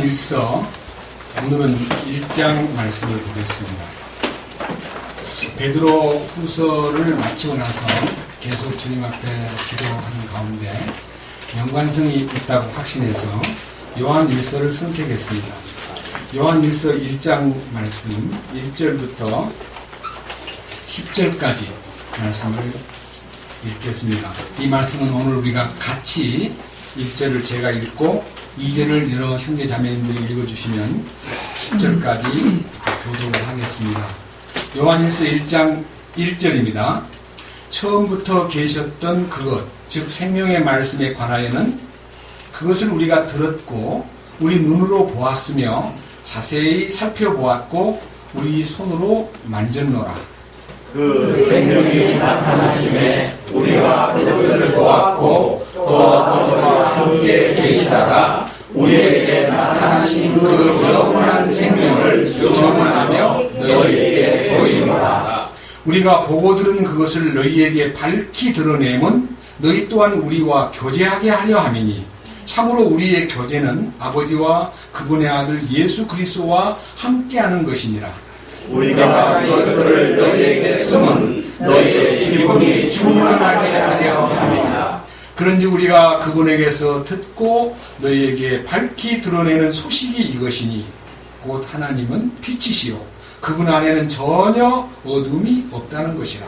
일서 오늘은 1장 말씀을 보겠습니다. 베드로 후서를 마치고 나서 계속 주님 앞에 기도하는 가운데 연관성이 있다고 확신해서 요한 일서를 선택했습니다. 요한 일서 1장 말씀 1절부터 10절까지 말씀을 읽겠습니다. 이 말씀은 오늘 우리가 같이 1절을 제가 읽고 2절을 여러 형제 자매님들이 읽어주시면 10절까지 교독을 하겠습니다. 요한일서 1장 1절입니다. 처음부터 계셨던 그것, 즉 생명의 말씀에 관하여는 그것을 우리가 들었고 우리 눈으로 보았으며 자세히 살펴보았고 우리 손으로 만졌노라. 그 생명이 나타나심에 우리가 그것을 보았고 또 너희와 함께 계시다가 우리에게 나타나신 그 영원한 생명을 증언하며 너희에게 보이노라. 우리가 보고 들은 그것을 너희에게 밝히 드러내면 너희 또한 우리와 교제하게 하려 함이니 참으로 우리의 교제는 아버지와 그분의 아들 예수 그리스도와 함께하는 것이니라. 우리가 이것을 너희에게 쓰면 너희의 기쁨이 충만하게 하려 함이라. 그런지 우리가 그분에게서 듣고 너희에게 밝히 드러내는 소식이 이것이니 곧 하나님은 빛이시요 그분 안에는 전혀 어둠이 없다는 것이라.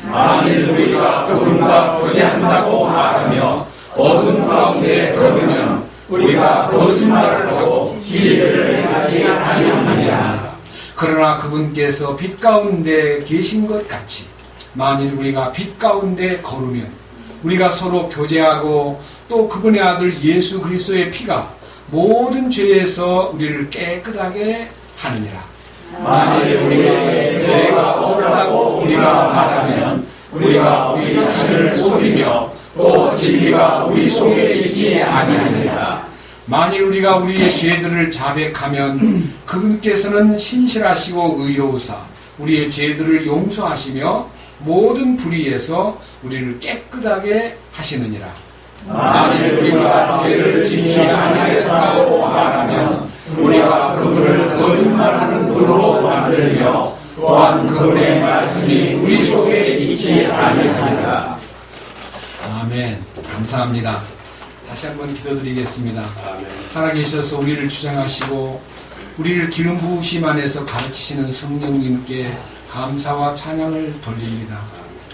만일 우리가 그분과 교제한다고 말하며 어둠 가운데 걸으면 우리가 거짓말을 하고 진리를 행하지 아니하느냐. 그러나 그분께서 빛 가운데 계신 것 같이 만일 우리가 빛 가운데 걸으면 우리가 서로 교제하고 또 그분의 아들 예수 그리스도의 피가 모든 죄에서 우리를 깨끗하게 하느니라. 만일 우리에게 죄가 없다고 우리가 말하면 우리가 우리 자신을 속이며 또 진리가 우리 속에 있지 아니하느니라. 만일 우리가 우리의 죄들을 자백하면 그분께서는 신실하시고 의로우사 우리의 죄들을 용서하시며 모든 불의에서 우리를 깨끗하게 하시느니라. 만일 우리가 죄를 짓지 아니하였다고 말하면 우리가 그분을 거짓말하는 분으로 만들며 또한 그분의 말씀이 우리 속에 있지 아니하니라. 아멘. 감사합니다. 다시 한번 기도드리겠습니다. 살아계셔서 우리를 주장하시고 우리를 기름 부으심 안에서 가르치시는 성령님께 감사와 찬양을 돌립니다.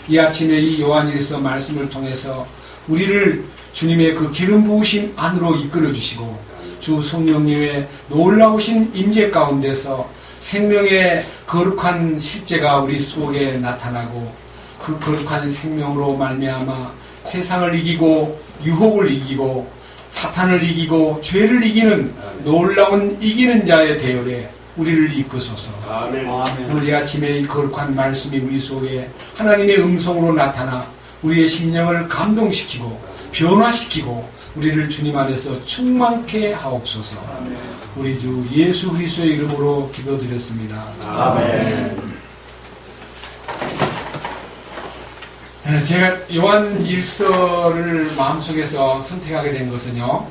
이 아침에 이 요한일서 말씀을 통해서 우리를 주님의 그 기름 부으심 안으로 이끌어 주시고 주 성령님의 놀라우신 임재 가운데서 생명의 거룩한 실제가 우리 속에 나타나고 그 거룩한 생명으로 말미암아 세상을 이기고 유혹을 이기고 사탄을 이기고 죄를 이기는 놀라운 이기는 자의 대열에 우리를 이끄소서. 아멘. 오늘 이 아침에 이 거룩한 말씀이 우리 속에 하나님의 음성으로 나타나 우리의 심령을 감동시키고 변화시키고 우리를 주님 안에서 충만케 하옵소서. 우리 주 예수 그리스도의 이름으로 기도드렸습니다. 아멘. 제가 요한 일서를 마음속에서 선택하게 된 것은요,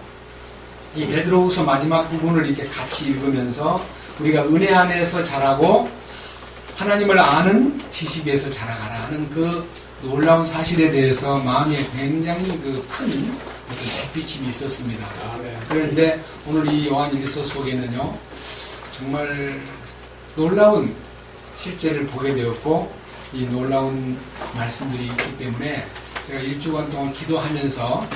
이 베드로후서 마지막 부분을 이렇게 같이 읽으면서 우리가 은혜 안에서 자라고 하나님을 아는 지식에서 자라가라 하는 그 놀라운 사실에 대해서 마음에 굉장히 그 큰 빛이 있었습니다. 그런데 오늘 이 요한 일서 속에는요, 정말 놀라운 실제를 보게 되었고 이 놀라운 말씀들이 있기 때문에 제가 일주간 동안 기도하면서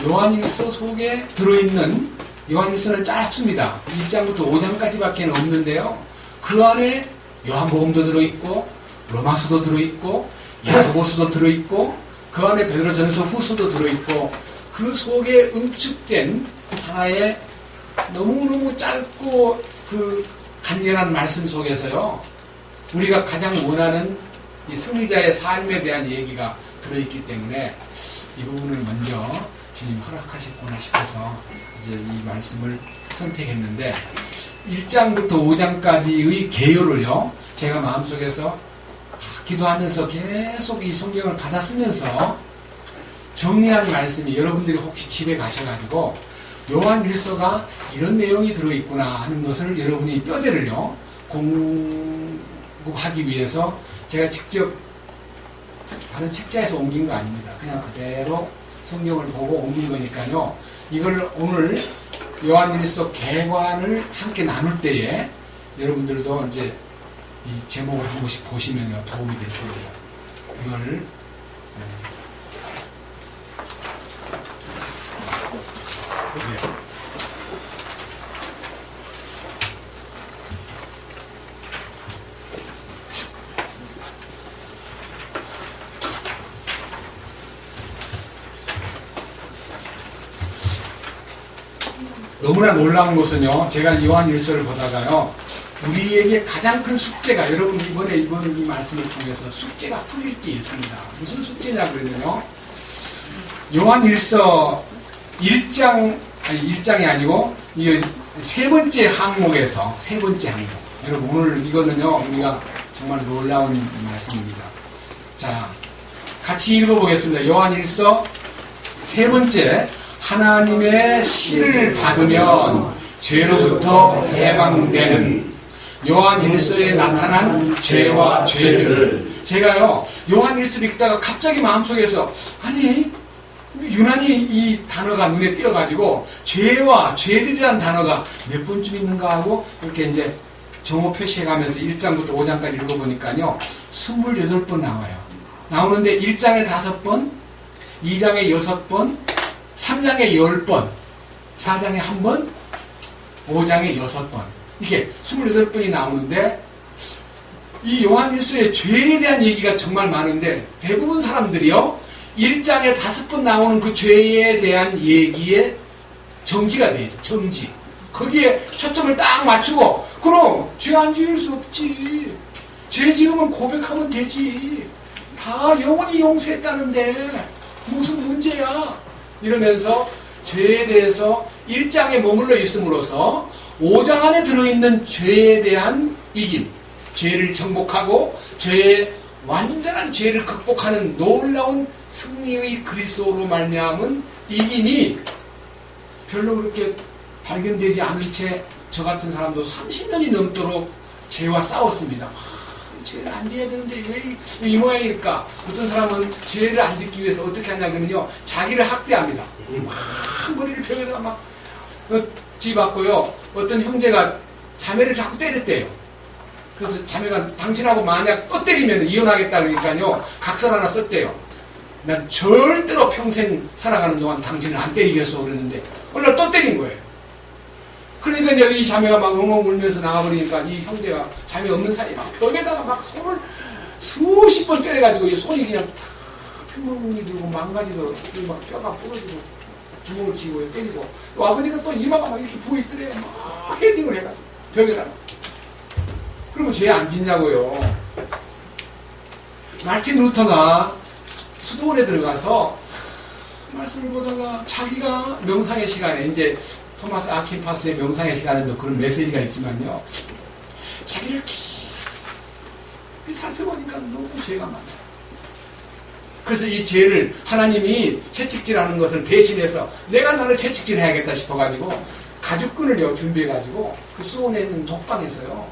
요한일서 속에 들어있는 요한일서는 짧습니다. 1장부터 5장까지밖에 없는데요. 그 안에 요한복음도 들어있고 로마서도 들어있고 야고보서도 들어있고 그 안에 베드로전서 후서도 들어있고 그 속에 응축된 하나의 너무너무 짧고 그 간결한 말씀 속에서요. 우리가 가장 원하는 이 승리자의 삶에 대한 얘기가 들어있기 때문에 이 부분을 먼저 주님 허락하셨구나 싶어서 이제 이 말씀을 선택했는데 1장부터 5장까지의 개요를요 제가 마음속에서 기도하면서 계속 이 성경을 받아 쓰면서 정리한 말씀이 여러분들이 혹시 집에 가셔가지고 요한일서가 이런 내용이 들어있구나 하는 것을 여러분이 뼈대를요 공급하기 위해서 제가 직접 다른 책자에서 옮긴 거 아닙니다. 그냥 그대로 성경을 보고 옮긴 거니까요. 이걸 오늘 요한일서 개관을 함께 나눌 때에 여러분들도 이제 이 제목을 한 번씩 보시면 도움이 될 거예요. 이걸 너무나 놀라운 것은요, 제가 요한일서를 보다가요, 우리에게 가장 큰 숙제가, 여러분 이번 이 말씀을 통해서 숙제가 풀릴 게 있습니다. 무슨 숙제냐 그러면요, 요한일서 1장이 아니고 이 세 번째 항목에서 세 번째 항목, 여러분 오늘 이거는요 우리가 정말 놀라운 말씀입니다. 자, 같이 읽어보겠습니다. 요한일서 세 번째, 하나님의 씨를 받으면 죄로부터 해방되는 요한일서에 나타난 죄와 죄들을, 제가요 요한일서 읽다가 갑자기 마음속에서 아니 유난히 이 단어가 눈에 띄어가지고 죄와 죄들이라는 단어가 몇 번쯤 있는가 하고 이렇게 이제 정오 표시해가면서 1장부터 5장까지 읽어보니까요 28번 나와요. 나오는데 1장에 5번, 2장에 6번, 3장에 10번, 4장에 1번, 5장에 6번, 이게 28번이 나오는데 이 요한일서의 죄에 대한 얘기가 정말 많은데 대부분 사람들이요 1장에 5번 나오는 그 죄에 대한 얘기에 정지가 되죠. 정지. 거기에 초점을 딱 맞추고 그럼 죄 안 지을 수 없지. 죄 지으면 고백하면 되지. 다 영원히 용서했다는데 무슨 문제야. 이러면서 죄에 대해서 1장에 머물러 있음으로써 5장 안에 들어있는 죄에 대한 이김, 죄를 정복하고 완전한 죄를 극복하는 놀라운 승리의 그리스도로 말미암은 이김이 별로 그렇게 발견되지 않은 채 저 같은 사람도 30년이 넘도록 죄와 싸웠습니다. 죄를 안 지어야 되는데 왜 이 모양일까? 어떤 사람은 죄를 안 짓기 위해서 어떻게 하냐면요, 자기를 학대합니다. 막 머리를 벽에다가 막 쥐받고요. 어떤 형제가 자매를 자꾸 때렸대요. 그래서 자매가 당신하고 만약 또 때리면 이혼하겠다 그러니까요 각서 하나 썼대요. 난 절대로 평생 살아가는 동안 당신을 안 때리겠어 그랬는데 어느 날 또 때린 거예요. 그러니까 이제 이 자매가 막 엉엉 울면서 나가버리니까 이 형제가 자매 없는 사이 막 벽에다가 막 손을 수십 번 때려가지고 이 손이 그냥 탁 팽멍이 들고 망가지도록 막 뼈가 부러지고 주먹을 쥐고 때리고 또 아버지가 또 이마가 막 이렇게 부어있더래요. 막 헤딩을 해가지고 벽에다가. 그러면 죄 안 짓냐고요. 마르틴 루터가 수도원에 들어가서 말씀을 보다가 자기가 명상의 시간에 이제 토마스 아퀴파스의 명상의 시간에도 그런 메시지가 있지만요, 자기를 깊이 살펴보니까 너무 죄가 많아요. 그래서 이 죄를 하나님이 채찍질하는 것을 대신해서 내가 나를 채찍질해야겠다 싶어가지고 가죽끈을요 준비해가지고 그 수원에 있는 독방에서요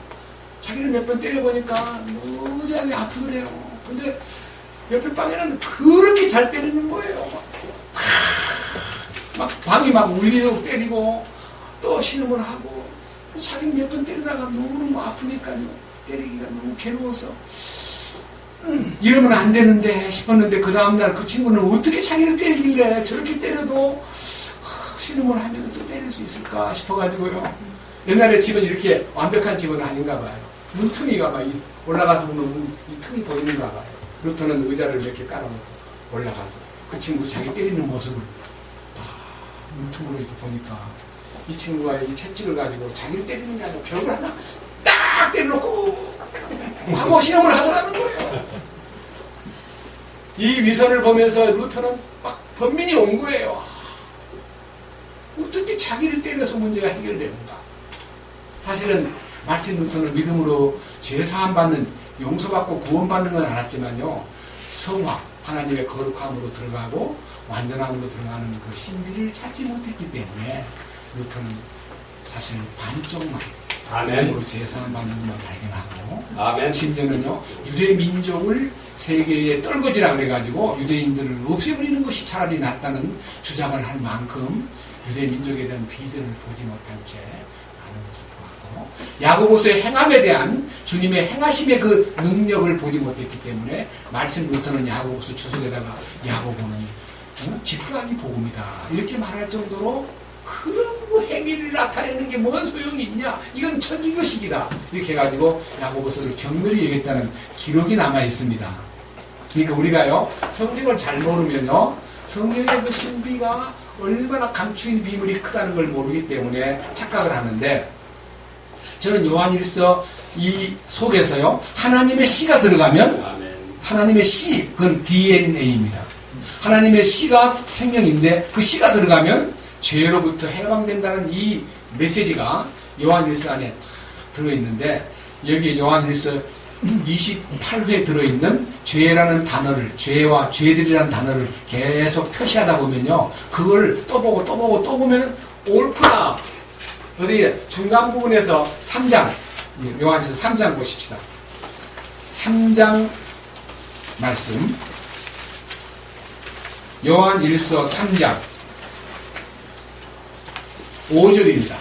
자기를 몇 번 때려보니까 무지하게 아프더래요. 근데 옆에 방에는 그렇게 잘 때리는 거예요. 막 방이 막 울리고 때리고 또 신음을 하고 자기는 몇 번 때리다가 너무 아프니까요 때리기가 너무 괴로워서 이러면 안 되는데 싶었는데 그 다음날 그 친구는 어떻게 자기를 때리길래 저렇게 때려도 신음을 하면서 때릴 수 있을까 싶어가지고요. 옛날에 집은 이렇게 완벽한 집은 아닌가 봐요. 문틈이가 막 올라가서 보면 이 틈이 보이는가 봐요. 루터는 의자를 이렇게 깔아놓고 올라가서 그 친구 자기 때리는 모습을 다 문틈으로 이렇게 보니까 이 친구가 이 채찍을 가지고 자기를 때리는 게 아니라 벽을 하나 딱 때려놓고 하고 신음을 하더라는 거예요. 이 위선을 보면서 루터는 막 번민이 온 거예요. 어떻게 자기를 때려서 문제가 해결되는가. 사실은 마틴 루터는 믿음으로 죄사함 받는, 용서받고 구원받는 건 알았지만요, 성화, 하나님의 거룩함으로 들어가고 완전함으로 들어가는 그 신비를 찾지 못했기 때문에 루터는 사실 반쪽만 아멘. 제사만 받는 것만 발견하고 아멘. 심지어는요 유대 민족을 세계에 떨거지라 그래가지고 유대인들을 없애버리는 것이 차라리 낫다는 주장을 할 만큼 유대 민족에 대한 비전을 보지 못한 채 하는 것을 보았고 야고보서의 행함에 대한 주님의 행하심의 그 능력을 보지 못했기 때문에 마틴 루터는 야고보서 주석에다가 야고보는 지푸라기 복음이다 이렇게 말할 정도로 그런 행위를 나타내는 게 뭔 소용이 있냐 이건 천주교식이다 이렇게 해가지고 야고보서를 격렬히 얘기했다는 기록이 남아 있습니다. 그러니까 우리가요 성경을 잘 모르면요 성경의 그 신비가 얼마나 감추인 비밀이 크다는 걸 모르기 때문에 착각을 하는데 저는 요한일서 이 속에서요 하나님의 씨가 들어가면 아멘. 하나님의 씨 그건 DNA입니다. 하나님의 씨가 생명인데 그 씨가 들어가면 죄로부터 해방된다는 이 메시지가 요한일서 안에 들어있는데 여기 요한일서 28회에 들어있는 죄라는 단어를 죄와 죄들이라는 단어를 계속 표시하다 보면요 그걸 또 보고 또 보고 또 보면 옳구나 어디 중간 부분에서 3장 요한일서 3장 보십시다. 3장 말씀 요한일서 3장 5절입니다.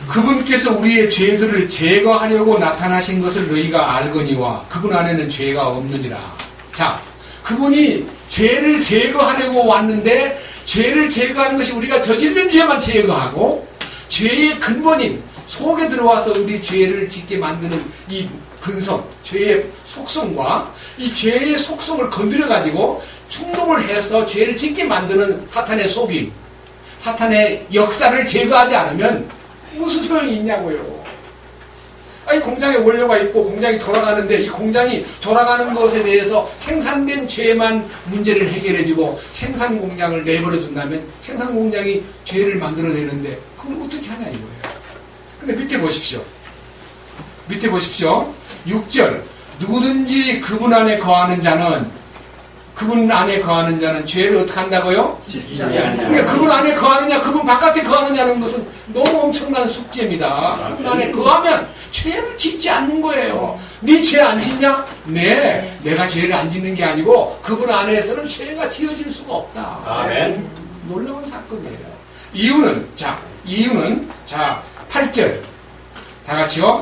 그분께서 우리의 죄들을 제거하려고 나타나신 것을 너희가 알거니와 그분 안에는 죄가 없느니라. 자, 그분이 죄를 제거하려고 왔는데 죄를 제거하는 것이 우리가 저지른 죄만 제거하고 죄의 근본인 속에 들어와서 우리 죄를 짓게 만드는 이 근성, 죄의 속성과 이 죄의 속성을 건드려가지고 충동을 해서 죄를 짓게 만드는 사탄의 속임, 사탄의 역사를 제거하지 않으면 무슨 소용이 있냐고요. 아니 공장에 원료가 있고 공장이 돌아가는데 이 공장이 돌아가는 것에 대해서 생산된 죄만 문제를 해결해주고 생산 공장을 내버려 둔다면 생산 공장이 죄를 만들어내는데 그걸 어떻게 하냐 이거예요. 근데 밑에 보십시오. 밑에 보십시오. 6절 누구든지 그분 안에 거하는 자는 죄를 어떻게 한다고요? 그러니까 그분 안에 거하느냐 그분 바깥에 거하느냐는 것은 너무 엄청난 숙제입니다. 그분 안에 거하면 죄를 짓지 않는 거예요. 네 죄 안 짓냐? 네, 내가 죄를 안 짓는 게 아니고 그분 안에서는 죄가 지어질 수가 없다. 아멘. 놀라운 사건이에요. 이유는 8절 다 같이요.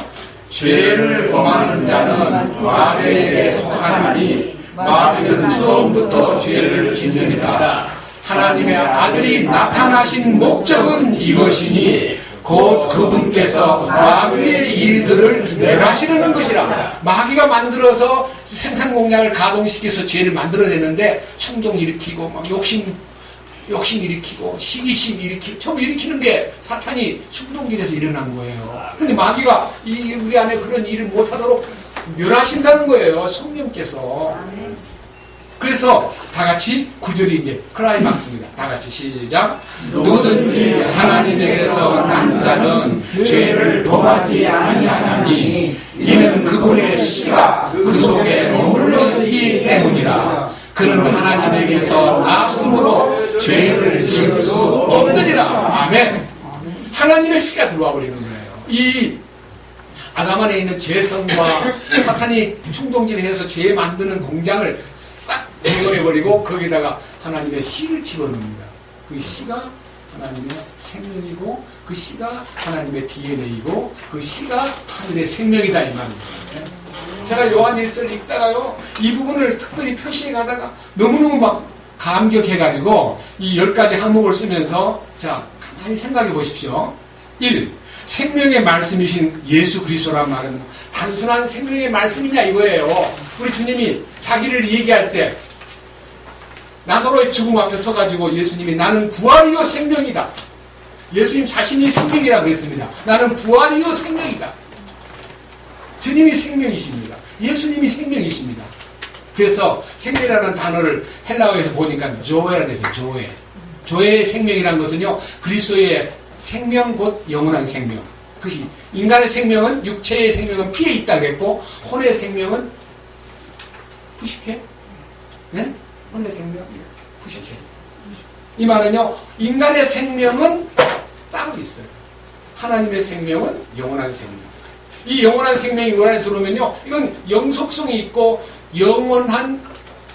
죄를 범하는 자는 마귀에게 속하나니 마귀는 처음부터 죄를 짓느니라. 하나님의 아들이 나타나신 목적은 이것이니 곧 그분께서 마귀의 일들을 멸하시려는 것이라. 마귀가 만들어서 생산 공장을 가동시켜서 죄를 만들어내는데 충동 일으키고 막 욕심 일으키고 시기심 일으키고 처음 일으키는 게 사탄이 충동질에서 일어난 거예요. 근데 마귀가 우리 안에 그런 일을 못하도록 멸하신다는 거예요. 성령께서. 그래서 다 같이 9절이 이제 클라이막스입니다. 다 같이 시작. 누구든지 하나님에게서 난 자는 죄를 범하지 아니하나니 이는 그분의 씨가 그 속에 머물러 있기 때문이라. 그는 하나님에게서 났으므로 죄를 지을 수 없느니라. 아멘. 하나님의 씨가 들어와 버리는 거예요. 이 아담 안에 있는 죄성과 사탄이 충동질해서 죄 만드는 공장을 싹 제거해버리고 거기다가 하나님의 씨를 집어넣습니다. 그 씨가 하나님의 생명이고 그 씨가 하나님의 DNA이고 그 씨가 하늘의 생명이다 이 말입니다. 제가 요한일서를 읽다가요 이 부분을 특별히 표시해 가다가 너무너무 막 감격해가지고 이 10가지 항목을 쓰면서 자 가만히 생각해 보십시오. 1. 생명의 말씀이신 예수 그리스도란 말은 단순한 생명의 말씀이냐 이거예요. 우리 주님이 자기를 얘기할 때 나사로의 죽음 앞에 서가지고 예수님이 나는 부활이요 생명이다. 예수님 자신이 생명이라고 그랬습니다. 나는 부활이요 생명이다. 주님이 생명이십니다. 예수님이 생명이십니다. 그래서 생명이라는 단어를 헬라어에서 보니까 조에라고 해서 조에. 조의 생명이라는 것은요 그리스도의 생명 곧 영원한 생명. 그것이 인간의 생명은 육체의 생명은 피에 있다 그랬고 혼의 생명은 90회? 네? 원래 생명? 보시죠. 이 말은요, 인간의 생명은 따로 있어요. 하나님의 생명은 영원한 생명. 이 영원한 생명이 우리 안에 들어오면요, 이건 영속성이 있고 영원한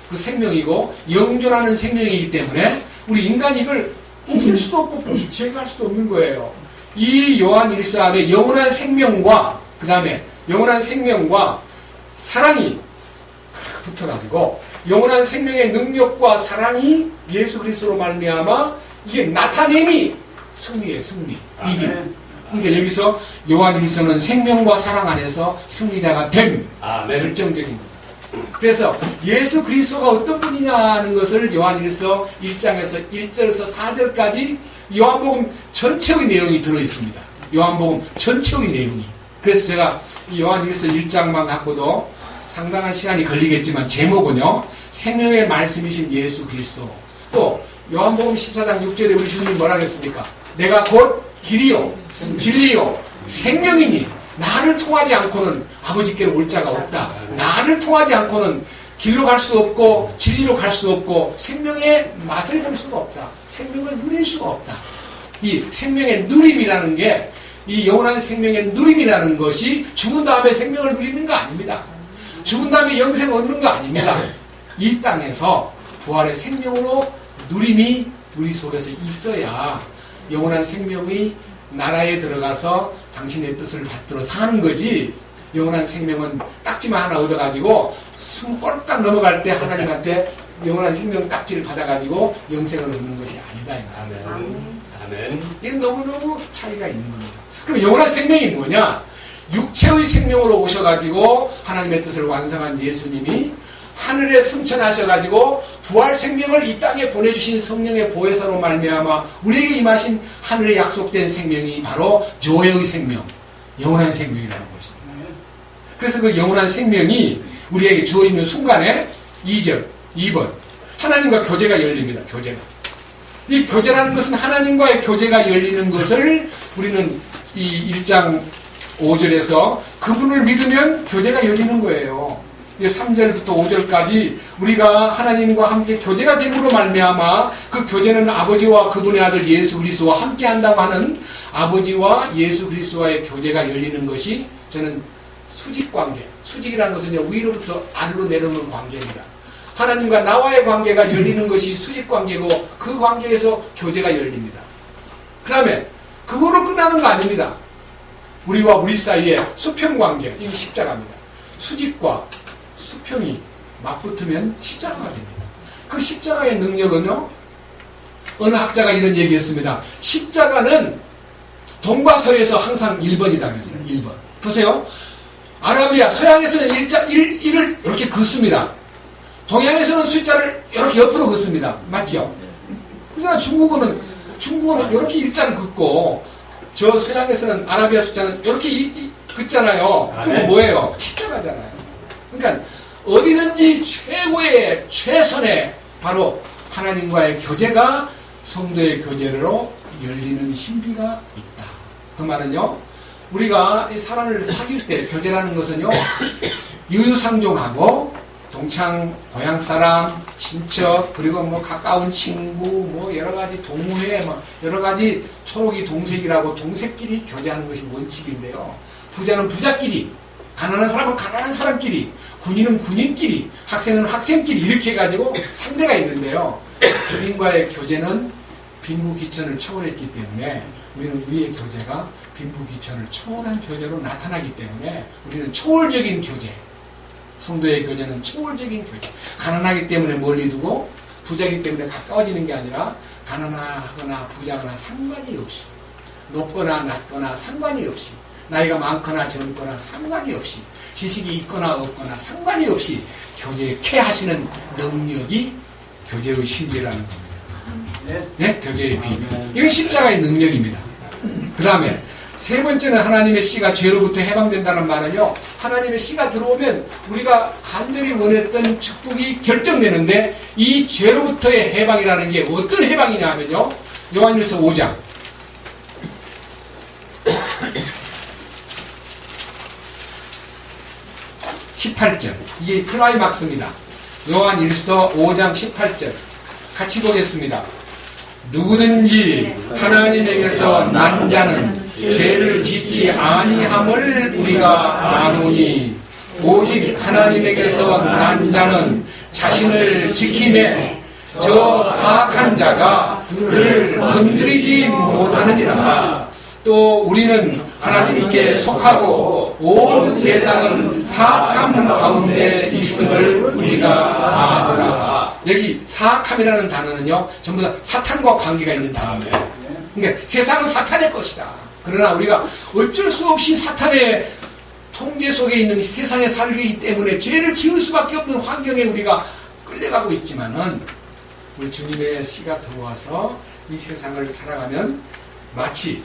그 생명이고 영존하는 생명이기 때문에 우리 인간이 이걸 없앨 수도 없고 제거할 수도 없는 거예요. 이 요한 1서 안에 영원한 생명과 그 다음에 영원한 생명과 사랑이 붙어가지고 영원한 생명의 능력과 사랑이 예수 그리스도로 말미암아 이게 나타냄이 승리예요. 승리. 이김. 그러니까 여기서 요한 1서는 생명과 사랑 안에서 승리자가 됨. 결정적인 겁니다. 그래서 예수 그리스도가 어떤 분이냐는 것을 요한 1서 1장에서 1절에서 4절까지 요한복음 전체의 내용이 들어있습니다. 요한복음 전체의 내용이. 그래서 제가 이 요한 1서 1장만 갖고도 상당한 시간이 걸리겠지만 제목은요, 생명의 말씀이신 예수 그리스도. 또 요한복음 14장 6절에 우리 주님이 뭐라 그랬습니까? 내가 곧 길이요 진리요 생명이니 나를 통하지 않고는 아버지께로 올 자가 없다. 나를 통하지 않고는 길로 갈 수 없고 진리로 갈 수 없고 생명의 맛을 볼 수가 없다. 생명을 누릴 수가 없다. 이 생명의 누림이라는 게, 이 영원한 생명의 누림이라는 것이 죽은 다음에 생명을 누리는 거 아닙니다. 죽은 다음에 영생을 얻는 거 아닙니다. 이 땅에서 부활의 생명으로 누림이 우리 속에서 있어야 영원한 생명의 나라에 들어가서 당신의 뜻을 받들어 사는 거지. 영원한 생명은 딱지만 하나 얻어가지고 숨 꼴깍 넘어갈 때 하나님한테 영원한 생명 딱지를 받아가지고 영생을 얻는 것이 아니다. 아멘. 이건 너무너무 차이가 있는 겁니다. 그럼 영원한 생명이 뭐냐? 육체의 생명으로 오셔가지고 하나님의 뜻을 완성한 예수님이 하늘에 승천하셔가지고 부활 생명을 이 땅에 보내주신 성령의 보혜사로 말미암아 우리에게 임하신 하늘에 약속된 생명이 바로 조회의 생명, 영원한 생명이라는 것입니다. 그래서 그 영원한 생명이 우리에게 주어지는 순간에 2번 하나님과 교제가 열립니다. 교제가. 이 교제라는 것은 하나님과의 교제가 열리는 것을 우리는 이 1장 5절에서 그분을 믿으면 교제가 열리는 거예요. 3절부터 5절까지 우리가 하나님과 함께 교제가 됨으로 말미암아 그 교제는 아버지와 그분의 아들 예수 그리스도와 함께 한다고 하는 아버지와 예수 그리스도와의 교제가 열리는 것이 저는 수직관계. 수직이라는 것은요, 위로부터 아래로 내려오는 관계입니다. 하나님과 나와의 관계가 열리는 것이 수직관계고 그 관계에서 교제가 열립니다. 그 다음에 그거로 끝나는 거 아닙니다. 우리와 우리 사이에 수평관계, 이게 십자가입니다. 수직과 수평이 맞붙으면 십자가가 됩니다. 그 십자가의 능력은요, 어느 학자가 이런 얘기했습니다. 십자가는 동과 서에서 항상 1번이다 그랬어요. 1번. 보세요. 아라비아, 서양에서는 1을 이렇게 긋습니다. 동양에서는 숫자를 이렇게 옆으로 긋습니다. 맞죠? 그래서 중국어는 이렇게 일자를 긋고, 저 서양에서는 아라비아 숫자는 이렇게 긋잖아요. 그럼 뭐예요? 십자가잖아요. 그러니까 어디든지 최고의 최선의 바로 하나님과의 교제가 성도의 교제로 열리는 신비가 있다. 그 말은요, 우리가 이 사람을 사귈 때 교제라는 것은요, 유유상종하고 동창, 고향 사람, 친척, 그리고 뭐 가까운 친구, 뭐 여러 가지 동무회, 뭐 여러 가지 초록이 동색이라고 동색끼리 교제하는 것이 원칙인데요. 부자는 부자끼리, 가난한 사람은 가난한 사람끼리, 군인은 군인끼리, 학생은 학생끼리 이렇게 해가지고 상대가 있는데요. 주님과의 교제는 빈부귀천을 초월했기 때문에 우리는 우리의 교제가 빈부귀천을 초월한 교제로 나타나기 때문에 우리는 초월적인 교제, 성도의 교제는 초월적인 교제. 가난하기 때문에 멀리 두고 부자이기 때문에 가까워지는 게 아니라 가난하거나 부자거나 상관이 없이, 높거나 낮거나 상관이 없이, 나이가 많거나 젊거나 상관이 없이, 지식이 있거나 없거나 상관이 없이 교제케 하시는 능력이 교제의 신비라는 겁니다. 네? 교제의 비밀. 이건 십자가의 능력입니다. 그 다음에 세 번째는 하나님의 씨가 죄로부터 해방된다는 말은요, 하나님의 씨가 들어오면 우리가 간절히 원했던 축복이 결정되는데, 이 죄로부터의 해방이라는 게 어떤 해방이냐 하면요, 요한일서 5장 18절, 이게 클라이막스입니다. 요한 1서 5장 18절 같이 보겠습니다. 누구든지 하나님에게서 난 자는 죄를 짓지 아니함을 우리가 아노니 오직 하나님에게서 난 자는 자신을 지킴에 저 사악한 자가 그를 건드리지 못하느니라. 또 우리는 하나님께 속하고 온 세상은 사악함 가운데 있음을 우리가 아노라. 여기 사악함이라는 단어는요 전부 다 사탄과 관계가 있는 단어예요. 그러니까 세상은 사탄의 것이다. 그러나 우리가 어쩔 수 없이 사탄의 통제 속에 있는 세상에 살기 때문에 죄를 지을 수밖에 없는 환경에 우리가 끌려가고 있지만은 우리 주님의 씨가 들어와서 이 세상을 살아가면 마치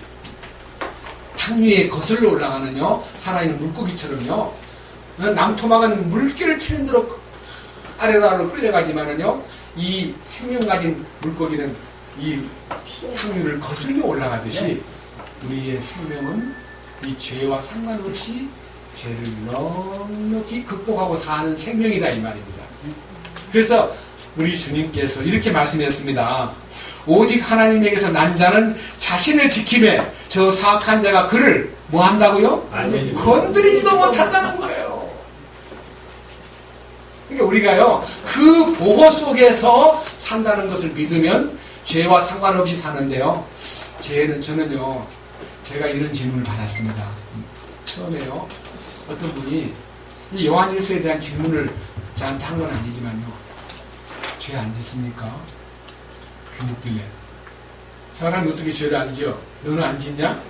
탕 위에 거슬러 올라가는요 살아있는 물고기처럼요 남토막은 물결을 치는 대로 아래로 끌려가지만은요 이 생명 가진 물고기는 이 탕 위를 거슬러 올라가듯이 우리의 생명은 이 죄와 상관없이 죄를 넉넉히 극복하고 사는 생명이다 이 말입니다. 그래서 우리 주님께서 이렇게 말씀했습니다. 오직 하나님에게서 난 자는 자신을 지킴에 저 사악한 자가 그를 뭐 한다고요? 건드리지도 못한다는 거예요. 그러니까 우리가요 그 보호 속에서 산다는 것을 믿으면 죄와 상관없이 사는데요. 저는요 제가 이런 질문을 받았습니다. 처음에요 어떤 분이 이 요한일서에 대한 질문을 저한테 한 건 아니지만요 죄 안 짓습니까? 그렇게 묻길래 사람이 어떻게 죄를 안 지어? 너는 안 짓냐?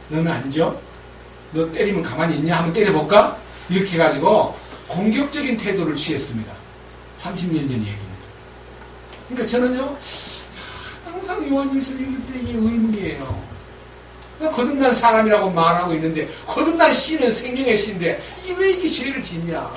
너는 안 지어? 너 때리면 가만히 있냐? 한번 때려볼까? 이렇게 해가지고 공격적인 태도를 취했습니다. 30년 전 얘기입니다. 그러니까 저는요 항상 요한일서를 읽을 때 이게 의문이에요. 거듭난 사람이라고 말하고 있는데 거듭난 씨는 생명의 씨인데 이게 왜 이렇게 죄를 짓냐?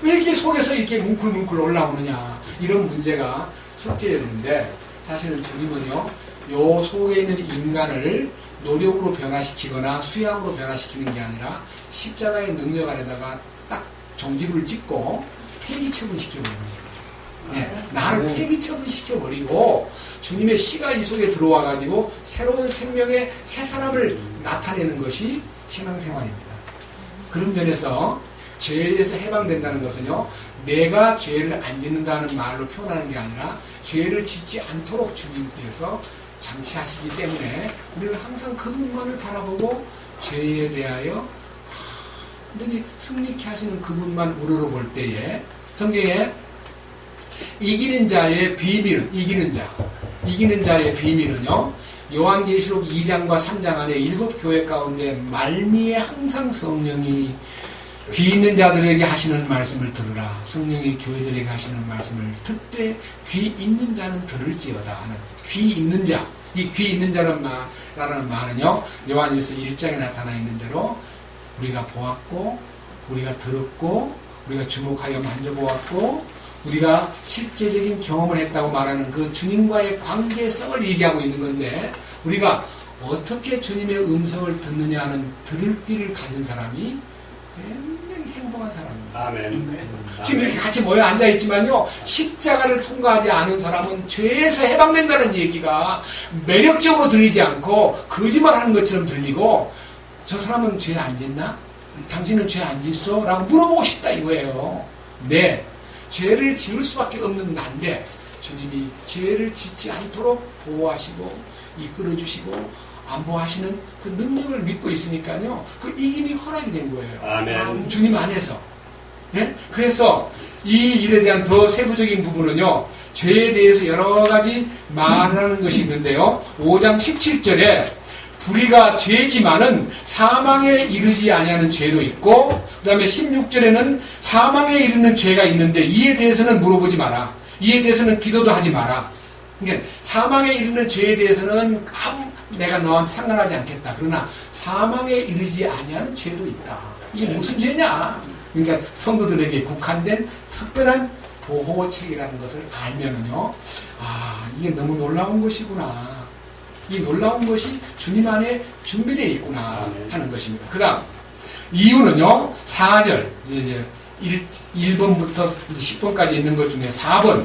왜 이렇게 속에서 이렇게 뭉클뭉클 올라오느냐? 이런 문제가 숙제였는데 사실은 주님은요 요 속에 있는 인간을 노력으로 변화시키거나 수양으로 변화시키는 게 아니라 십자가의 능력 안에다가 딱 종지부를 찍고 폐기처분시켜버리는 거예요. 네, 나를 폐기처분시켜버리고 주님의 씨가 이 속에 들어와가지고 새로운 생명의 새 사람을 나타내는 것이 신앙생활입니다. 그런 면에서 죄에서 해방된다는 것은요 내가 죄를 안 짓는다는 말로 표현하는 게 아니라 죄를 짓지 않도록 주님께서 장치하시기 때문에 우리는 항상 그분만을 바라보고 죄에 대하여 완전히 승리케 하시는 그분만 우러러볼 때에 성경에 이기는 자의 비밀은 이기는 자의 비밀은요 요한계시록 2장과 3장 안에 7교회 가운데 말미에 항상 성령이 귀 있는 자들에게 하시는 말씀을 들으라. 성령이 교회들에게 하시는 말씀을 듣되 귀 있는 자는 들을지어다 하는 귀 있는 자. 이 귀 있는 자라는 말은요 요한일서 1장에 나타나 있는 대로 우리가 보았고 우리가 들었고 우리가 주목하여 만져보았고 우리가 실제적인 경험을 했다고 말하는 그 주님과의 관계성을 얘기하고 있는 건데 우리가 어떻게 주님의 음성을 듣느냐 하는 들을 귀를 가진 사람이 굉장히 행복한 사람입니다. 아멘. 지금 이렇게 같이 모여 앉아있지만요 십자가를 통과하지 않은 사람은 죄에서 해방된다는 얘기가 매력적으로 들리지 않고 거짓말하는 것처럼 들리고 저 사람은 죄 안 짓나? 당신은 죄 안 짓어? 라고 물어보고 싶다 이거예요. 네, 죄를 지을 수밖에 없는 난데 주님이 죄를 짓지 않도록 보호하시고 이끌어주시고 안보하시는 그 능력을 믿고 있으니까요 그 이김이 허락이 된 거예요. 아멘. 주님 안에서. 네? 그래서 이 일에 대한 더 세부적인 부분은요 죄에 대해서 여러 가지 말하는 것이 있는데요 5장 17절에 불의가 죄지만은 사망에 이르지 아니하는 죄도 있고 그 다음에 16절에는 사망에 이르는 죄가 있는데 이에 대해서는 물어보지 마라. 이에 대해서는 기도도 하지 마라. 그러니까 사망에 이르는 죄에 대해서는 내가 너한테 상관하지 않겠다. 그러나 사망에 이르지 아니하는 죄도 있다. 이게 무슨 죄냐? 그러니까 성도들에게 국한된 특별한 보호책이라는 것을 알면은요, 아, 이게 너무 놀라운 것이구나. 이 놀라운 것이 주님 안에 준비되어 있구나 하는 것입니다. 그 다음, 이유는요, 4절, 이제 1번부터 10번까지 있는 것 중에 4번이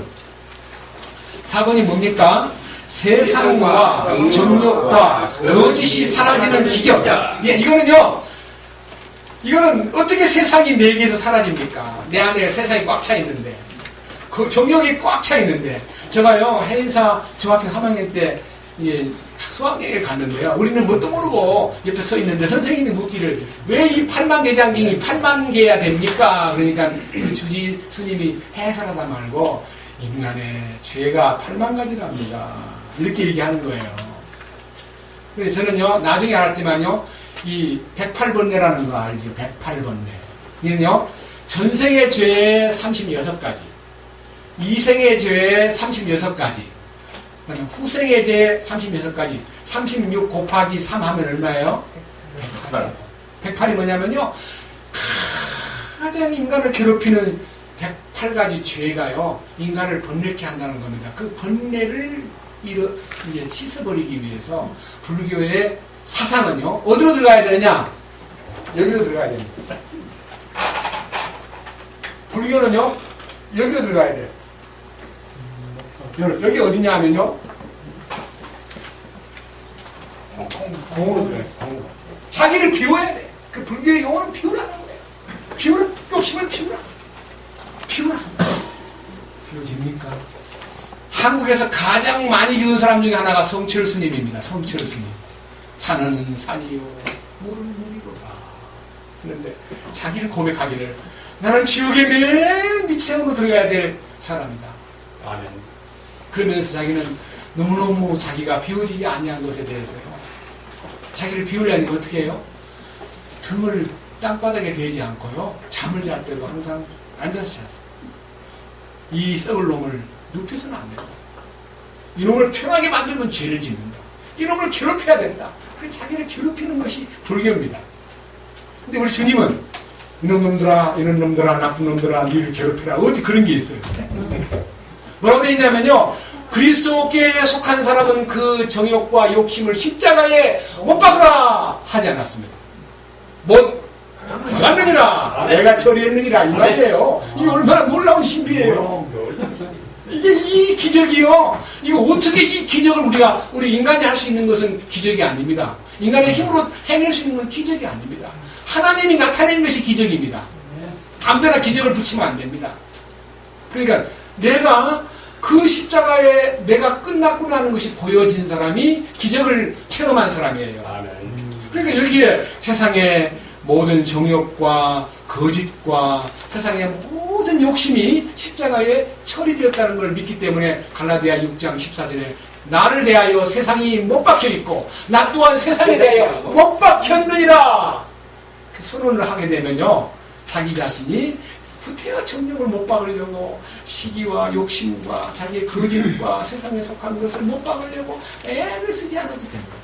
뭡니까? 세상과 정욕과 거짓이 사라지는 기적. 예, 이거는 어떻게 세상이 내게서 사라집니까? 내 안에 세상이 꽉 차 있는데, 그 정욕이 꽉 차 있는데. 제가요, 해인사 중학교 3학년 때 수학여행을 갔는데요. 우리는 뭣도 모르고 옆에 서 있는데 선생님이 묻기를 왜 이 8만 개장경이 8만 개야 됩니까? 그러니까 그 주지 스님이 해설하다 말고 인간의 죄가 8만 가지랍니다. 이렇게 얘기하는 거예요. 근데 저는요, 나중에 알았지만요, 이 108번뇌라는 거 알죠? 108번뇌. 이는요, 전생의 죄 36가지, 이생의 죄 36가지, 그다음에 후생의 죄 36가지, 36 곱하기 3 하면 얼마예요? 108이 뭐냐면요, 가장 인간을 괴롭히는 108가지 죄가요, 인간을 번뇌케 한다는 겁니다. 그 번뇌를 이제 씻어버리기 위해서 불교의 사상은요, 어디로 들어가야 되느냐? 여기로 들어가야 됩니다. 불교는요, 여기로 들어가야 돼요. 여기 어디냐 하면요, 공으로 들어가요. 공으로. 자기를 비워야 돼. 그 불교의 용어는 비우라는 거예요. 욕심을 비우라. 비워집니까? 한국에서 가장 많이 비운 사람 중에 하나가 성철 스님입니다. 성철 스님. 산은 산이요, 물은 물이로다. 그런데 자기를 고백하기를, 나는 지옥의 맨 밑으로 들어가야 될 사람이다. 아멘. 그러면서 자기는 너무너무 자기가 비워지지 아니한 것에 대해서요, 자기를 비우려니까 어떻게 해요? 등을 땅바닥에 대지 않고요, 잠을 잘 때도 항상 앉아서 잤어요. 이 썩을 놈을 눕혀서는 안 된다. 이놈을 편하게 만들면 죄를 짓는다. 이놈을 괴롭혀야 된다. 그래서 자기를 괴롭히는 것이 불교입니다. 근데 우리 주님은 이런 놈들아, 나쁜 놈들아, 니를 괴롭혀라. 어디 그런 게 있어요. 뭐라고 되어 있냐면요, 그리스도께 속한 사람은 그 정욕과 욕심을 십자가에 못 박으라 하지 않았습니다. 못 박았느니라, 내가 처리했느니라, 이 말이에요. 이게 얼마나 놀라운 신비예요. 이게 이 기적이요, 이거 어떻게 이 기적을 우리 인간이 할 수 있는 것은 기적이 아닙니다. 인간의 힘으로 해낼 수 있는 건 기적이 아닙니다. 하나님이 나타내는 것이 기적입니다. 아무데나 기적을 붙이면 안 됩니다. 그러니까 내가 그 십자가에 내가 끝났구나 하는 것이 보여진 사람이 기적을 체험한 사람이에요. 그러니까 여기에 세상의 모든 정욕과 거짓과 세상의 모든 욕심이 십자가에 처리되었다는 걸 믿기 때문에 갈라디아 6장 14절에 나를 대하여 세상이 못 박혀있고 나 또한 세상에 대하여 못 박혔느니라, 그 선언을 하게 되면요, 자기 자신이 구태여 정욕을 못 박으려고 시기와 욕심과 자기의 거짓과 세상에 속한 것을 못 박으려고 애를 쓰지 않아도 됩니다.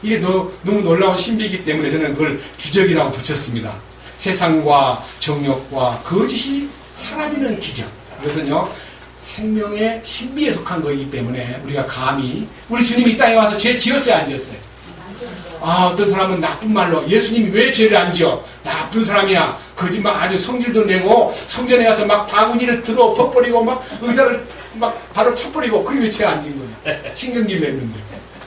이게 너무 놀라운 신비이기 때문에 저는 그걸 기적이라고 붙였습니다. 세상과 정욕과 거짓이 사라지는 기적. 그것은요, 생명의 신비에 속한 거이기 때문에 우리가 감히, 우리 주님이 이 땅에 와서 죄 지었어요, 안 지었어요? 어떤 사람은 나쁜 말로, 예수님이 왜 죄를 안 지어? 나쁜 사람이야. 거짓말 아주 성질도 내고 성전에 가서 막 바구니를 들어 덮어버리고 막 의자를 막 바로 쳐버리고, 그게 왜 죄 안 지은 거냐? 신경질 냈는데.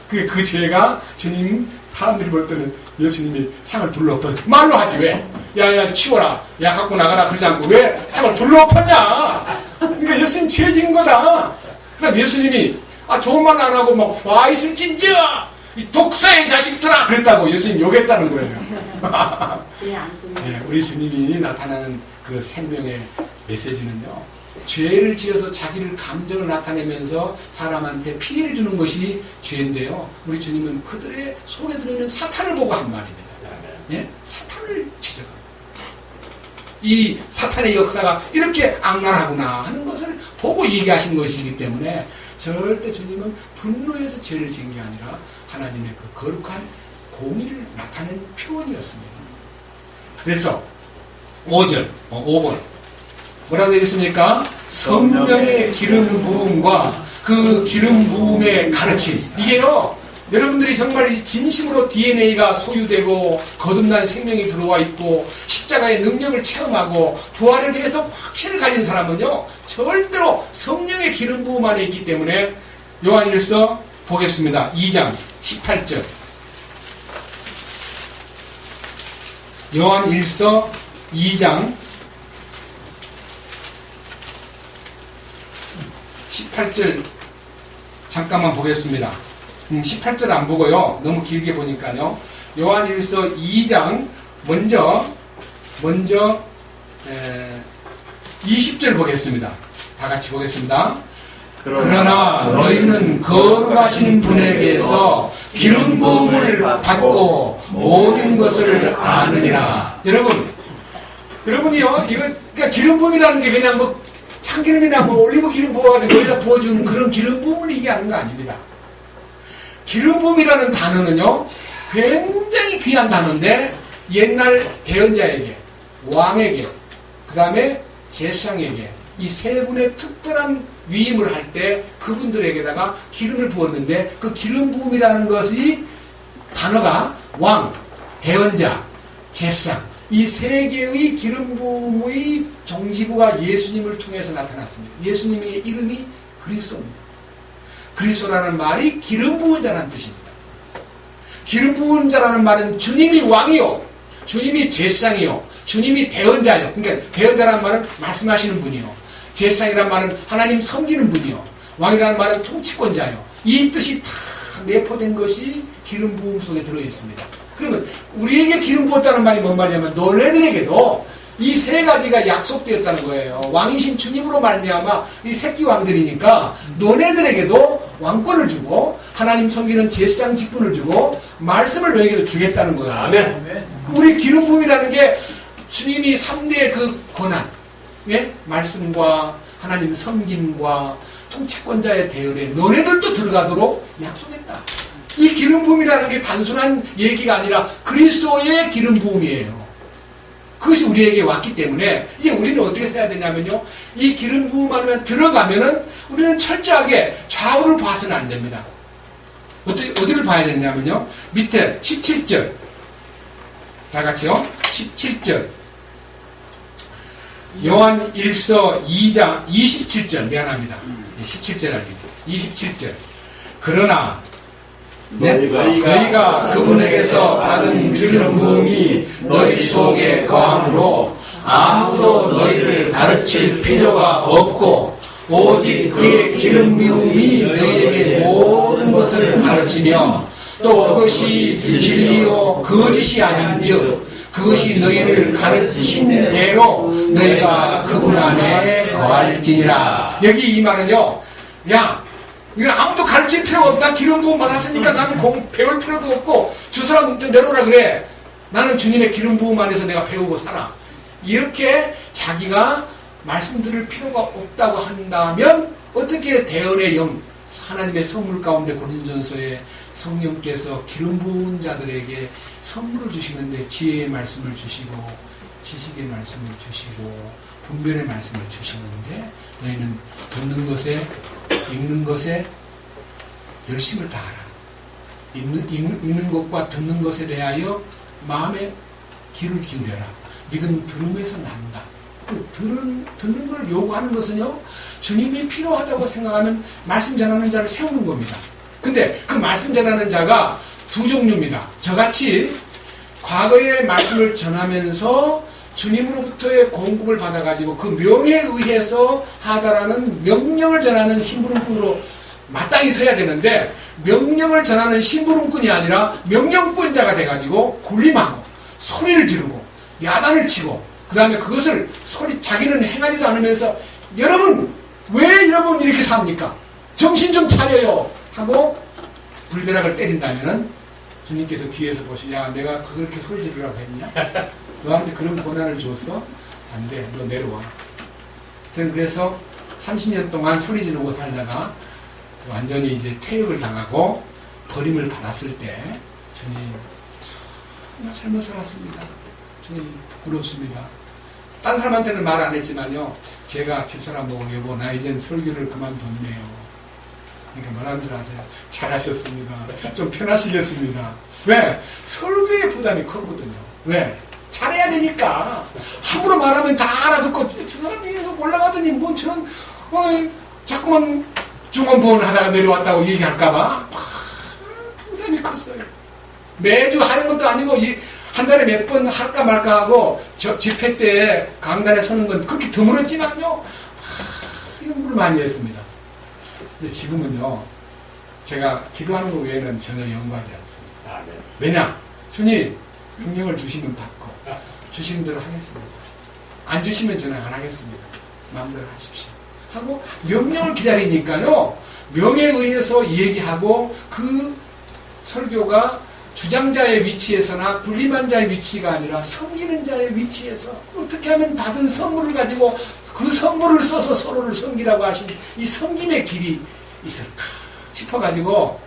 그 죄가 주님, 사람들이 볼 때는 예수님이 상을 둘러엎어, 말로 하지 왜? 야 치워라, 야 갖고 나가라 그러지 않고 왜 상을 둘러엎었냐? 그러니까 예수님 죄 지은 거다. 그래서 예수님이 좋은 말 안 하고 막 화 있을 진짜 이 독사의 자식들아 그랬다고 예수님 욕했다는 거예요. 네, 우리 주님이 나타나는 그 생명의 메시지는요, 죄를 지어서 자기를 감정을 나타내면서 사람한테 피해를 주는 것이 죄인데요, 우리 주님은 그들의 속에 들어있는 사탄을 보고 한 말입니다. 예? 사탄을 지적합니다. 이 사탄의 역사가 이렇게 악랄하구나 하는 것을 보고 얘기하신 것이기 때문에 절대 주님은 분노해서 죄를 지은 게 아니라 하나님의 그 거룩한 공의를 나타낸 표현이었습니다. 그래서 5번 뭐라고 되어 있습니까? 성령의 기름 부음과 그 기름 부음의 가르침. 이게요, 여러분들이 정말 진심으로 DNA가 소유되고 거듭난 생명이 들어와 있고 십자가의 능력을 체험하고 부활에 대해서 확신을 가진 사람은요, 절대로 성령의 기름 부음 안에 있기 때문에 요한일서 보겠습니다. 2장 18절. 요한일서 2장 18절 잠깐만 보겠습니다. 18절 안 보고요. 너무 길게 보니까요. 요한일서 2장 먼저 20절 보겠습니다. 다 같이 보겠습니다. 그러나 너희는 거룩하신 분에게서 기름 부음을 받고 모든 것을 아느니라. 여러분이요, 이거 그러니까 기름 부음이라는 게 그냥 뭐 참기름이나 뭐 올리브 기름 부어가지고 머리에다 부어주는 그런 기름 부음을 얘기하는 거 아닙니다. 기름 부음이라는 단어는요, 굉장히 귀한 단어인데 옛날 대언자에게, 왕에게, 그 다음에 제사장에게 이 세 분의 특별한 위임을 할 때 그분들에게다가 기름을 부었는데, 그 기름 부음이라는 것이 단어가 왕, 대언자, 제사장, 이 세 개의 기름 부음의 정지부가 예수님을 통해서 나타났습니다. 예수님의 이름이 그리스도입니다. 그리스도라는 말이 기름 부은 자라는 뜻입니다. 기름 부은 자라는 말은 주님이 왕이요, 주님이 제사장이요, 주님이 대언자요. 그러니까 대언자라는 말은 말씀하시는 분이요, 제사장이라는 말은 하나님 섬기는 분이요, 왕이라는 말은 통치권자요. 이 뜻이 다 내포된 것이 기름 부음 속에 들어있습니다. 그러면 우리에게 기름 부었다는 말이 뭔 말이냐면 너네들에게도 이 세 가지가 약속되었다는 거예요. 왕이신 주님으로 말미암아 이 새끼 왕들이니까 너네들에게도 왕권을 주고 하나님 섬기는 제사장 직분을 주고 말씀을 너에게도 주겠다는 거예요. 아멘. 우리 기름 부음이라는 게 주님이 3대의 그 권한, 예? 말씀과 하나님 섬김과 통치권자의 대열에 너네들도 들어가도록 약속했다. 이 기름 부음이라는 게 단순한 얘기가 아니라 그리스도의 기름 부음이에요. 그것이 우리에게 왔기 때문에 이제 우리는 어떻게 해야 되냐면요, 이 기름 부음 안에 들어가면은 우리는 철저하게 좌우를 봐서는 안 됩니다. 어디를 봐야 되냐면요, 밑에 17절 다 같이요. 17절 요한 1서 2장 27절 미안합니다. 17절 아닙니다. 27절. 그러나 너희가 그분에게서 받은 기름 부음이 너희 속에 거함으로 아무도 너희를 가르칠 필요가 없고 오직 그의 기름 부음이 너희에게 모든 것을 가르치며 또 그것이 진리요 거짓이 아닌즉 그것이 너희를 가르친 대로 너희가 그분 안에 거할지니라. 여기 이 말은요, 야, 이거 아무도 가르칠 필요가 없다. 기름 부음 받았으니까 나는 배울 필요도 없고 저 사람한테 내놓으라 그래. 나는 주님의 기름 부음 안에서 내가 배우고 살아. 이렇게 자기가 말씀 들을 필요가 없다고 한다면 어떻게 대언의 영, 하나님의 선물 가운데 고린도전서에 성령께서 기름 부은 자들에게 선물을 주시는데 지혜의 말씀을 주시고 지식의 말씀을 주시고 분별의 말씀을 주시는데 너희는 듣는 것에 읽는 것에 열심을 다하라. 읽는 것과 듣는 것에 대하여 마음에 귀를 기울여라. 믿음 들음에서 난다. 듣는 걸 요구하는 것은요, 주님이 필요하다고 생각하면 말씀 전하는 자를 세우는 겁니다. 근데 그 말씀 전하는 자가 두 종류입니다. 저같이 과거의 말씀을 전하면서 주님으로부터의 공급을 받아가지고 그 명에 의해서 하다라는 명령을 전하는 심부름꾼으로 마땅히 서야 되는데, 명령을 전하는 심부름꾼이 아니라 명령권자가 돼가지고 군림하고 소리를 지르고 야단을 치고 그 다음에 그것을 자기는 행하지도 않으면서 여러분 왜 여러분 이렇게 삽니까? 정신 좀 차려요 하고 불벼락을 때린다면은 주님께서 뒤에서 보시, 야 내가 그렇게 소리 지르라고 했냐? 너한테 그런 권한을 줬어? 안 돼, 너 내려와. 저는 그래서 30년 동안 소리 지르고 살다가 완전히 이제 퇴역을 당하고 버림을 받았을 때 주님 정말 잘못 살았습니다. 주님 부끄럽습니다. 딴 사람한테는 말 안 했지만요, 제가 집사람 보고 여보 나 이젠 설교를 그만뒀네요. 그러니까 뭐라는 줄 아세요? 잘하셨습니다. 좀 편하시겠습니다. 왜? 설교의 부담이 크거든요. 왜? 잘해야 되니까. 함부로 말하면 다 알아듣고 저 사람이 계속 올라가더니 뭔 저런 자꾸만 중원부원 하다가 내려왔다고 얘기할까봐 부담이 컸어요. 매주 하는 것도 아니고 한 달에 몇 번 할까 말까 하고 저 집회 때 강단에 서는 건 그렇게 드물었지만요. 연구를 많이 했습니다. 근데 지금은요. 제가 기도하는 것 외에는 전혀 연구하지 않습니다. 왜냐? 주님 명령을 주시면 받고 주시는 대로 하겠습니다. 안 주시면 저는 안 하겠습니다. 마음대로 하십시오. 하고 명령을 기다리니까요. 명에 의해서 얘기하고 그 설교가 주장자의 위치에서나 군림한 자의 위치가 아니라 섬기는 자의 위치에서 어떻게 하면 받은 선물을 가지고 그 선물을 써서 서로를 섬기라고 하신 이 섬김의 길이 있을까 싶어가지고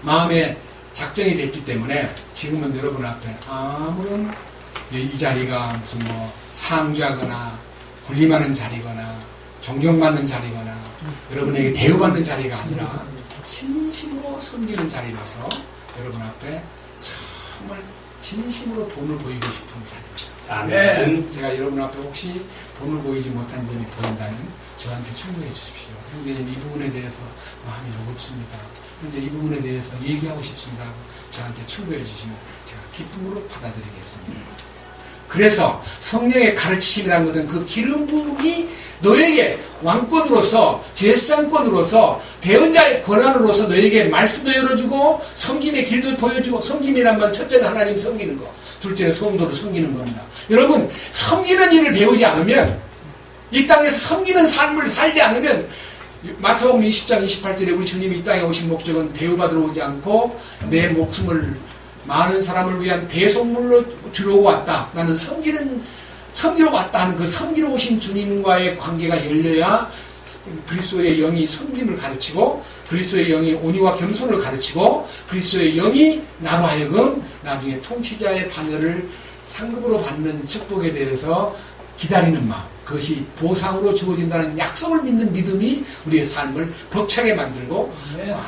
마음에 작정이 됐기 때문에 지금은 여러분 앞에 아무런 이 자리가 무슨 뭐 상주하거나 군림하는 자리거나 존경받는 자리거나 여러분에게 대우받는 자리가 아니라 진심으로 섬기는 자리라서 여러분 앞에 정말 진심으로 본을 보이고 싶은 자리입니다. 아멘. 제가 여러분 앞에 혹시 본을 보이지 못한 점이 보인다면 저한테 충고해 주십시오. 형제님 이 부분에 대해서 마음이 무겁습니다. 현재 이 부분에 대해서 얘기하고 싶습니다. 저한테 충고해 주시면 제가 기쁨으로 받아들이겠습니다. 그래서 성령의 가르치심이라는 것은 그 기름 부음이 너에게 왕권으로서 제사장권으로서 대언자의 권한으로서 너에게 말씀도 열어주고 섬김의 길도 보여주고 섬김이란 건 첫째는 하나님 섬기는 거 둘째는 성도를 섬기는 겁니다. 여러분 섬기는 일을 배우지 않으면 이 땅에서 섬기는 삶을 살지 않으면 마태복음 20장 28절에 우리 주님이 이 땅에 오신 목적은 대우받으러 오지 않고 내 목숨을 많은 사람을 위한 대속물로 주려고 왔다. 나는 섬기러 왔다 하는 그 섬기러 오신 주님과의 관계가 열려야 그리스도의 영이 섬김을 가르치고 그리스도의 영이 온유와 겸손을 가르치고 그리스도의 영이 나로 하여금 나중에 통치자의 반열을 상급으로 받는 축복에 대해서 기다리는 마음 그것이 보상으로 주어진다는 약속을 믿는 믿음이 우리의 삶을 벅차게 만들고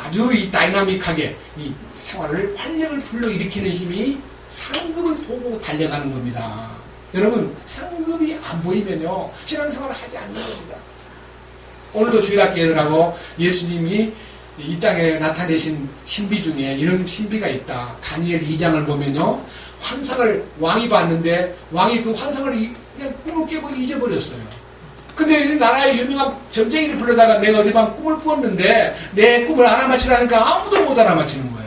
아주 이 다이나믹하게 이 생활을 활력을 불러일으키는 힘이 상급을 보고 달려가는 겁니다. 여러분 상급이 안 보이면요 신앙생활을 하지 않는 겁니다. 오늘도 주일학교 예언하고 예수님이 이 땅에 나타내신 신비 중에 이런 신비가 있다. 다니엘 2장을 보면요 환상을 왕이 봤는데 왕이 그 환상을 그냥 꿈을 깨고 잊어버렸어요. 근데 나라의 유명한 점쟁이를 불러다가 내가 어젯밤 꿈을 꾸었는데 내 꿈을 알아맞히라니까 아무도 못 알아맞히는 거예요.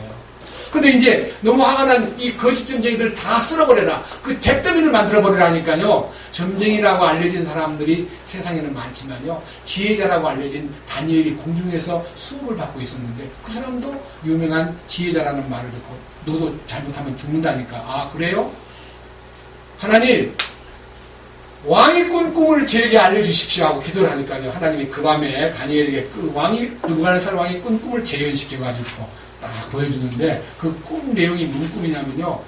근데 이제 너무 화가 난 이 거짓 점쟁이들 다 쓸어버려라. 그 잿더미를 만들어버리라니까요. 점쟁이라고 알려진 사람들이 세상에는 많지만요. 지혜자라고 알려진 다니엘이 궁중에서 수업을 받고 있었는데 그 사람도 유명한 지혜자라는 말을 듣고 너도 잘못하면 죽는다니까. 아 그래요? 하나님 왕이 꾼 꿈을 저에게 알려주십시오 하고 기도를 하니까요. 하나님이 그 밤에 다니엘에게 그 누부갓네살 왕이 꾼 꿈을 재현시켜가지고 딱 보여주는데 그 꿈 내용이 무슨 꿈이냐면요.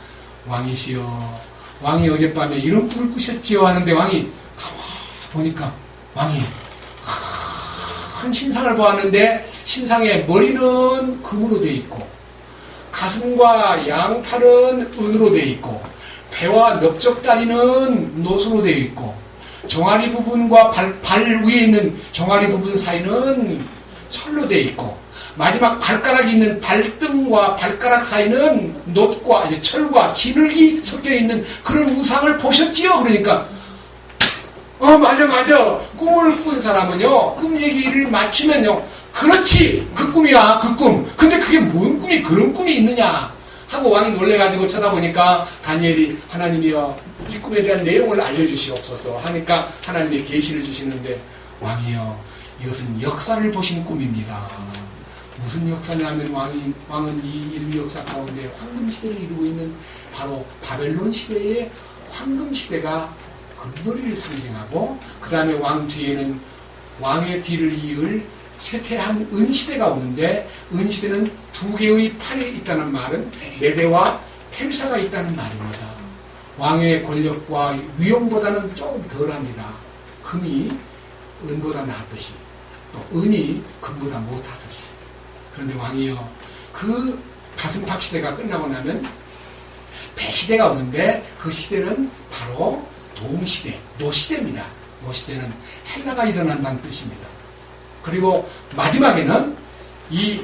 왕이시여 왕이 어젯밤에 이런 꿈을 꾸셨지요 하는데 왕이 가만히 보니까 왕이 큰 신상을 보았는데 신상의 머리는 금으로 되어 있고 가슴과 양팔은 은으로 되어 있고 배와 넓적다리는 노수로 되어 있고 종아리 부분과 발 위에 있는 종아리 부분 사이는 철로 되어 있고 마지막 발가락이 있는 발등과 발가락 사이는 놋과 철과 진흙이 섞여 있는 그런 우상을 보셨지요? 그러니까 맞아 꿈을 꾼 사람은요 꿈 얘기를 맞추면요 그렇지 그 꿈이야 그 꿈 근데 그게 뭔 꿈이 그런 꿈이 있느냐 하고 왕이 놀래가지고 쳐다보니까 다니엘이 하나님이여 이 꿈에 대한 내용을 알려주시옵소서 하니까 하나님이 계시를 주시는데 왕이여 이것은 역사를 보신 꿈입니다. 무슨 역사냐면 왕은 이 인류 역사 가운데 황금시대를 이루고 있는 바로 바벨론 시대의 황금시대가 금놀이를 상징하고 그 다음에 왕 뒤에는 왕의 뒤를 이을 쇠퇴한 은시대가 오는데 은시대는 두 개의 팔이 있다는 말은 메대와 페르시아가 있다는 말입니다. 왕의 권력과 위용보다는 조금 덜합니다. 금이 은보다 낫듯이 또 은이 금보다 못하듯이. 그런데 왕이여, 그 가슴팍 시대가 끝나고 나면 배시대가 오는데 그 시대는 바로 동시대, 노시대입니다. 노시대는 헬라가 일어난다는 뜻입니다. 그리고 마지막에는 이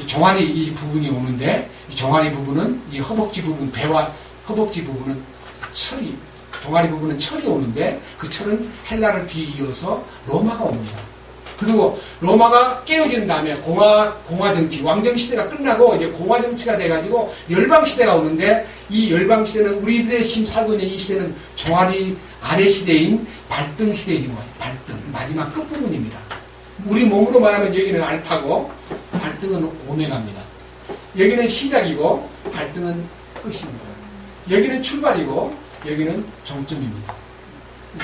종아리 이 부분이 오는데, 이 종아리 부분은, 이 허벅지 부분, 배와 허벅지 부분은 철이, 종아리 부분은 철이 오는데, 그 철은 헬라를 뒤이어서 로마가 옵니다. 그리고 로마가 깨어진 다음에 공화정치, 왕정시대가 끝나고 이제 공화정치가 돼가지고 열방시대가 오는데, 이 열방시대는 우리들의 지금 살고 있는 이 시대는 종아리 아래 시대인 발등시대이지 뭐예요. 발등, 마지막 끝부분입니다. 우리 몸으로 말하면 여기는 알파고 발등은 오메가입니다. 여기는 시작이고 발등은 끝입니다. 여기는 출발이고 여기는 종점입니다.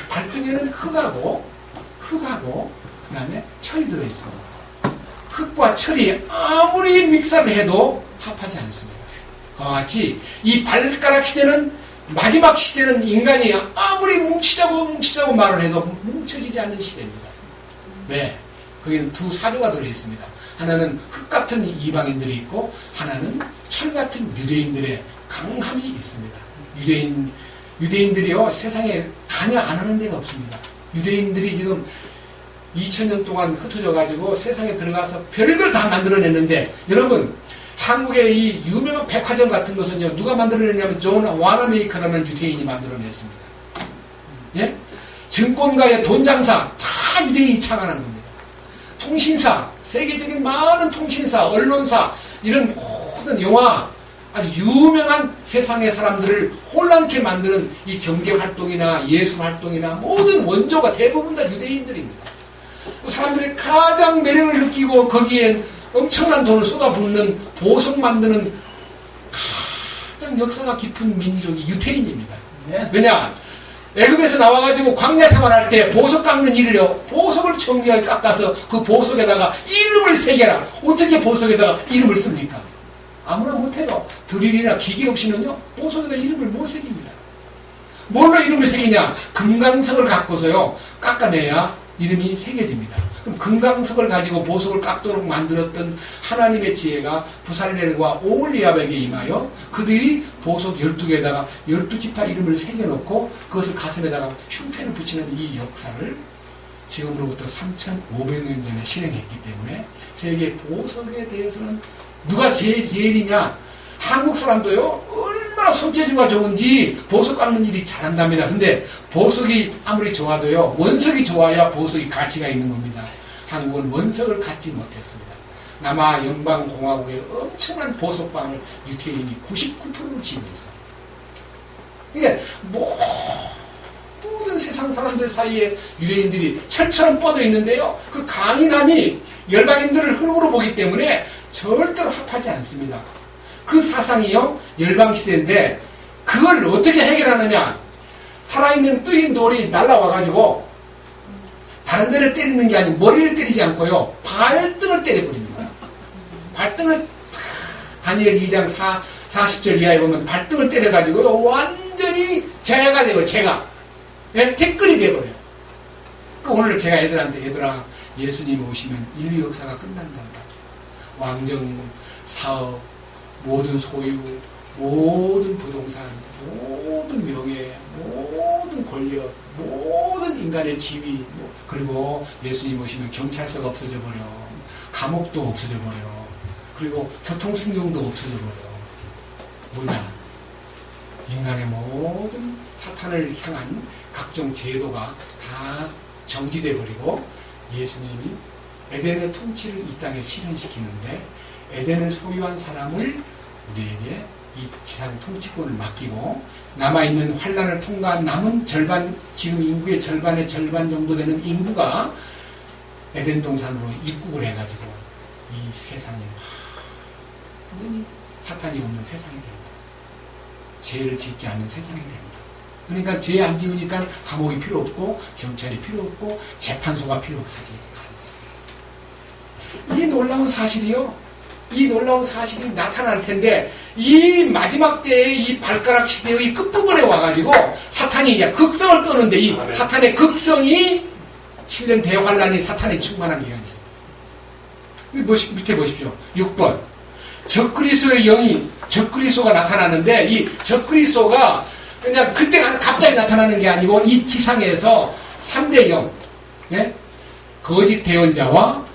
발등에는 흙하고 그 다음에 철이 들어있습니다. 흙과 철이 아무리 믹서를 해도 합하지 않습니다. 그와 같이 이 발가락 시대는, 마지막 시대는 인간이 아무리 뭉치자고 말을 해도 뭉쳐지지 않는 시대입니다. 왜? 거기는 두 사조가 들어있습니다. 하나는 흙 같은 이방인들이 있고 하나는 철 같은 유대인들의 강함이 있습니다. 유대인들이요, 세상에 관여 안 하는 데가 없습니다. 유대인들이 지금 2000년 동안 흩어져 가지고 세상에 들어가서 별걸 다 만들어냈는데, 여러분 한국의 이 유명한 백화점 같은 것은요, 누가 만들어냈냐면 존 와나메이커라는 유대인이 만들어냈습니다. 예? 증권가의 돈 장사 다 유대인이 창안한 겁니다. 통신사, 세계적인 많은 통신사, 언론사, 이런 모든 영화, 아주 유명한 세상의 사람들을 혼란케 만드는 이 경제활동이나 예술활동이나 모든 원조가 대부분 다 유대인들입니다. 사람들이 가장 매력을 느끼고 거기에 엄청난 돈을 쏟아붓는, 보석 만드는 가장 역사가 깊은 민족이 유대인입니다. 왜냐? 애굽에서 나와가지고 광야 생활할 때 보석 깎는 일을요, 보석을 정교하게 깎아서 그 보석에다가 이름을 새겨라. 어떻게 보석에다가 이름을 씁니까? 아무나 못해요. 드릴이나 기계 없이는요, 보석에다 이름을 못 새깁니다. 뭘로 이름을 새기냐? 금강석을 갖고서요, 깎아내야 이름이 새겨집니다. 그럼 금강석을 가지고 보석을 깎도록 만들었던 하나님의 지혜가 부살렐과 오홀리압에게 임하여 그들이 보석 12개에다가 12지파 이름을 새겨놓고 그것을 가슴에다가 흉패를 붙이는 이 역사를 지금으로부터 3,500년 전에 실행했기 때문에 세계 보석에 대해서는 누가 제일이냐? 한국 사람도요, 얼마나 손재주가 좋은지 보석 깎는 일이 잘한답니다. 근데 보석이 아무리 좋아도요, 원석이 좋아야 보석이 가치가 있는 겁니다. 한국은 원석을 갖지 못했습니다. 남아 영방공화국의 엄청난 보석방을 유태인이 99%를 지고 있어요. 이게 모든 세상 사람들 사이에 유대인들이 철처럼 뻗어 있는데요, 그 강인함이 열방인들을 흙으로 보기 때문에 절대로 합하지 않습니다. 그 사상이요, 열방시대인데 그걸 어떻게 해결하느냐? 살아있는 뜨인 돌이 날라와가지고 다른 데를 때리는 게 아니고 머리를 때리지 않고요, 발등을 때려버립니다. 발등을, 다니엘 2장 40절 이하에 보면 발등을 때려가지고 완전히 재가 되고, 재가, 예? 태끌이 되어버려요. 오늘 제가 애들한테, 얘들아, 예수님 오시면 인류 역사가 끝난단다. 왕정, 사업, 모든 소유, 모든 부동산, 모든 명예, 모든 권력, 모든 인간의 지위, 그리고 예수님 오시면 경찰서가 없어져 버려, 감옥도 없어져 버려, 그리고 교통승용도 없어져 버려. 뭐냐? 인간의 모든 사탄을 향한 각종 제도가 다 정지돼 버리고 예수님이 에덴의 통치를 이 땅에 실현시키는데, 에덴을 소유한 사람을 우리에게 이 지상 통치권을 맡기고, 남아있는 환란을 통과한 남은 절반, 지금 인구의 절반의 절반 정도 되는 인구가 에덴 동산으로 입국을 해가지고 이 세상에 완전히 사탄이 없는 세상이 된다. 죄를 짓지 않는 세상이 된다. 그러니까 죄 안 지으니까 감옥이 필요 없고 경찰이 필요 없고 재판소가 필요하지 않습니다. 이 놀라운 사실이요, 이 놀라운 사실이 나타날 텐데, 이 마지막 때의 이 발가락 시대의 끝부분에 와가지고 사탄이 이제 극성을 떠는데, 이 사탄의 극성이 7년 대환란이 사탄에 충만한 기간이에요. 밑에 보십시오. 6번. 적그리스도의 영이, 적그리스도가 나타나는데, 이 적그리스도가 그냥 그때 가서 갑자기 나타나는 게 아니고, 이 지상에서 3대 영, 예? 거짓 대언자와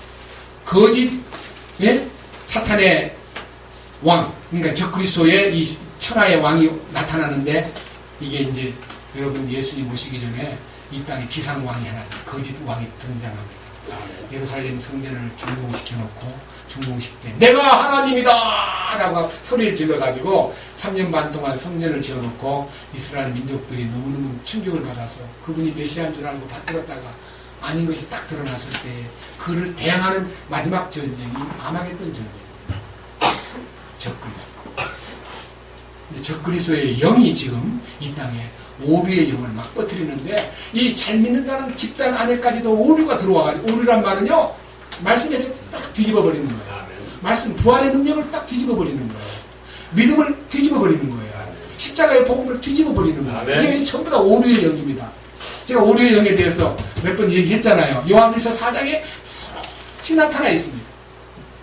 거짓, 예? 사탄의 왕, 그러니까 적그리스도의 이 천하의 왕이 나타나는데, 이게 이제 여러분 예수님 오시기 전에 이 땅에 지상왕이 하나, 거짓 왕이 등장합니다. 예루살렘 성전을 준공시켜놓고 준공식 때 내가 하나님이다! 라고 소리를 질러가지고 3년 반 동안 성전을 지어놓고 이스라엘 민족들이 너무너무 충격을 받아서 그분이 메시아인 줄 알고 받들었다가 아닌 것이 딱 드러났을 때 그를 대항하는 마지막 전쟁이 아마겟돈 전쟁입니다. 적그리스도. 적그리스도의 영이 지금 이 땅에 오류의 영을 막 퍼뜨리는데 이 잘 믿는다는 집단 안에까지도 오류가 들어와가지고 오류란 말은요 말씀에서 딱 뒤집어 버리는 거예요. 말씀 부활의 능력을 딱 뒤집어 버리는 거예요. 믿음을 뒤집어 버리는 거예요. 십자가의 복음을 뒤집어 버리는 거예요. 이게 전부 다 오류의 영입니다. 제가 오류의 영에 대해서 몇 번 얘기했잖아요. 요한일서 4장에 서로 나타나 있습니다.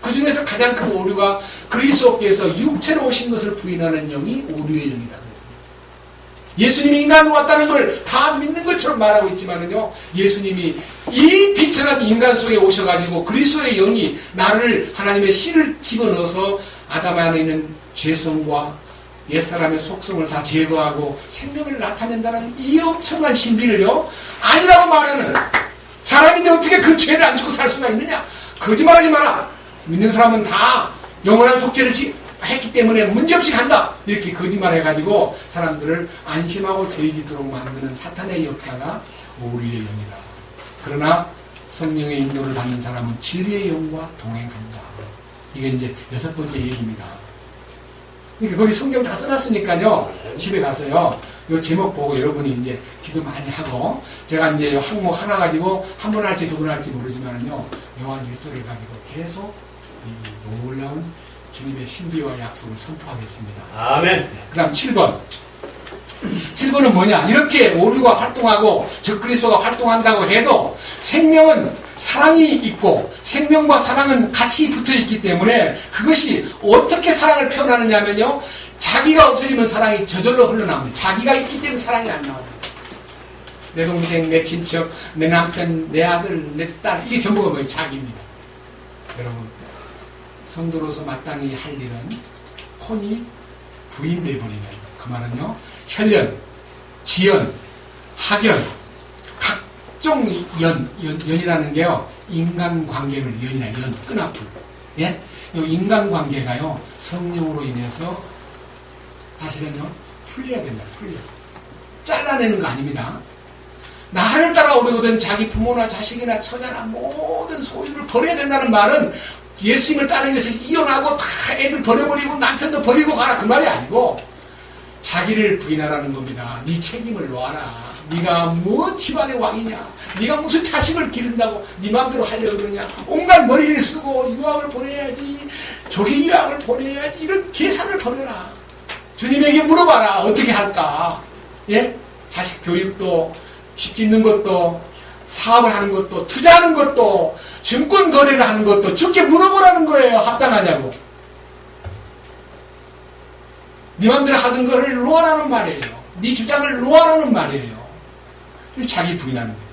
그 중에서 가장 큰 오류가 그리스도께서 육체로 오신 것을 부인하는 영이 오류의 영이다. 예수님이 인간으로 왔다는 걸 다 믿는 것처럼 말하고 있지만은요, 예수님이 이 비천한 인간 속에 오셔가지고 그리스도의 영이 나를 하나님의 씨를 집어넣어서 아담 안에 있는 죄성과 옛사람의 속성을 다 제거하고 생명을 나타낸다는 이 엄청난 신비를요, 아니라고 말하는 사람인데 어떻게 그 죄를 안 짓고 살 수가 있느냐? 거짓말하지 마라. 믿는 사람은 다 영원한 속죄를 했기 때문에 문제없이 간다. 이렇게 거짓말해가지고 사람들을 안심하고 죄짓도록 만드는 사탄의 역사가 오류의 영이다. 그러나 성령의 인도를 받는 사람은 진리의 영과 동행한다. 이게 이제 6번째 얘기입니다. 그러니까 거기 성경 다 써놨으니까요. 집에 가서요. 이 제목 보고 여러분이 이제 기도 많이 하고, 제가 이제 항목 하나 가지고 한 번 할지 두 번 할지 모르지만요. 요한 일서를 가지고 계속 이 놀라운 주님의 신비와 약속을 선포하겠습니다. 아멘. 그 다음 7번. 7번은 뭐냐? 이렇게 오류가 활동하고 적그리스도가 활동한다고 해도 생명은 사랑이 있고 생명과 사랑은 같이 붙어 있기 때문에 그것이 어떻게 사랑을 표현하느냐면요. 자기가 없어지면 사랑이 저절로 흘러나옵니다. 자기가 있기 때문에 사랑이 안 나옵니다. 내 동생, 내 친척, 내 남편, 내 아들, 내 딸, 이게 전부가 뭐예요? 자기입니다. 여러분. 성도로서 마땅히 할 일은 혼이 부인돼 버리는 그 말은요 혈연, 지연, 학연, 각종 연이라는 게요 인간관계를 연, 끈앞을 예? 이 인간관계가요 성령으로 인해서 사실은요 풀려야 됩니다. 잘라내는 거 아닙니다. 나를 따라오려거든 자기 부모나 자식이나 처자나 모든 소유를 버려야 된다는 말은 예수님을 따르기 위해서 이혼하고 다 애들 버려버리고 남편도 버리고 가라 그 말이 아니고 자기를 부인하라는 겁니다. 네 책임을 놓아라. 네가 뭐 집안의 왕이냐? 네가 무슨 자식을 기른다고 네 마음대로 하려고 그러냐? 온갖 머리를 쓰고 유학을 보내야지, 조기 유학을 보내야지 이런 계산을 버려라. 주님에게 물어봐라. 어떻게 할까? 예? 자식 교육도 집 짓는 것도 사업을 하는 것도 투자하는 것도 증권 거래를 하는 것도 주께 물어보라는 거예요. 합당하냐고. 네 맘대로 하던 거를 놓아라는 말이에요. 네 주장을 놓아라는 말이에요. 자기 부인하는 거예요.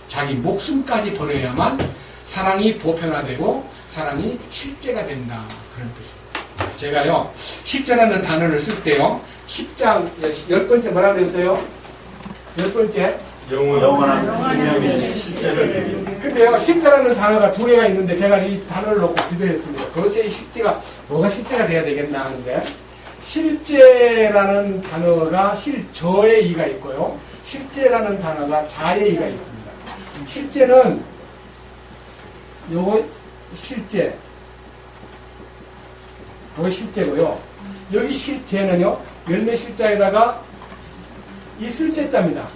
자기 목숨까지 버려야만 사랑이 보편화되고 사랑이 실제가 된다. 그런 뜻입니다. 제가요 실제라는 단어를 쓸 때요 10장 10번째 뭐라 그랬어요? 10번째 영원한 생명의 실제를 드립니다. 근데요, 실제라는 단어가 두 개가 있는데 제가 이 단어를 놓고 기도했습니다. 도대체 이 실제가 뭐가 실제가 돼야 되겠나 하는데 실제라는 단어가 실저의 이가 있고요. 실제라는 단어가 자의 이가 있습니다. 실제는 요거 실제 요거 실제고요. 여기 실제는요. 열매 실자에다가 있을 제자입니다.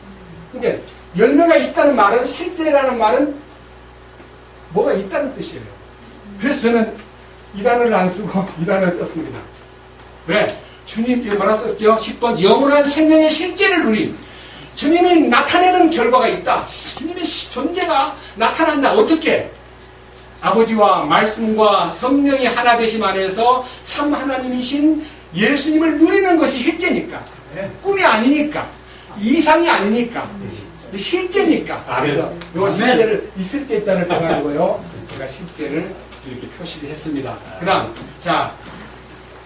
그러니까 열매가 있다는 말은 실제라는 말은 뭐가 있다는 뜻이에요. 그래서 저는 이 단어를 안 쓰고 이 단어를 썼습니다. 왜? 주님 뭐라 썼죠? 10번 영원한 생명의 실제를 누린 주님이 나타내는 결과가 있다. 주님의 존재가 나타난다. 어떻게? 아버지와 말씀과 성령이 하나 되심 안에서 참 하나님이신 예수님을 누리는 것이 실제니까. 꿈이 아니니까. 이상이 아니니까. 실제니까. 그래서 이 실제를, 이 실제자를 써가지고요. 제가 실제를 이렇게 표시를 했습니다. 그 다음, 자,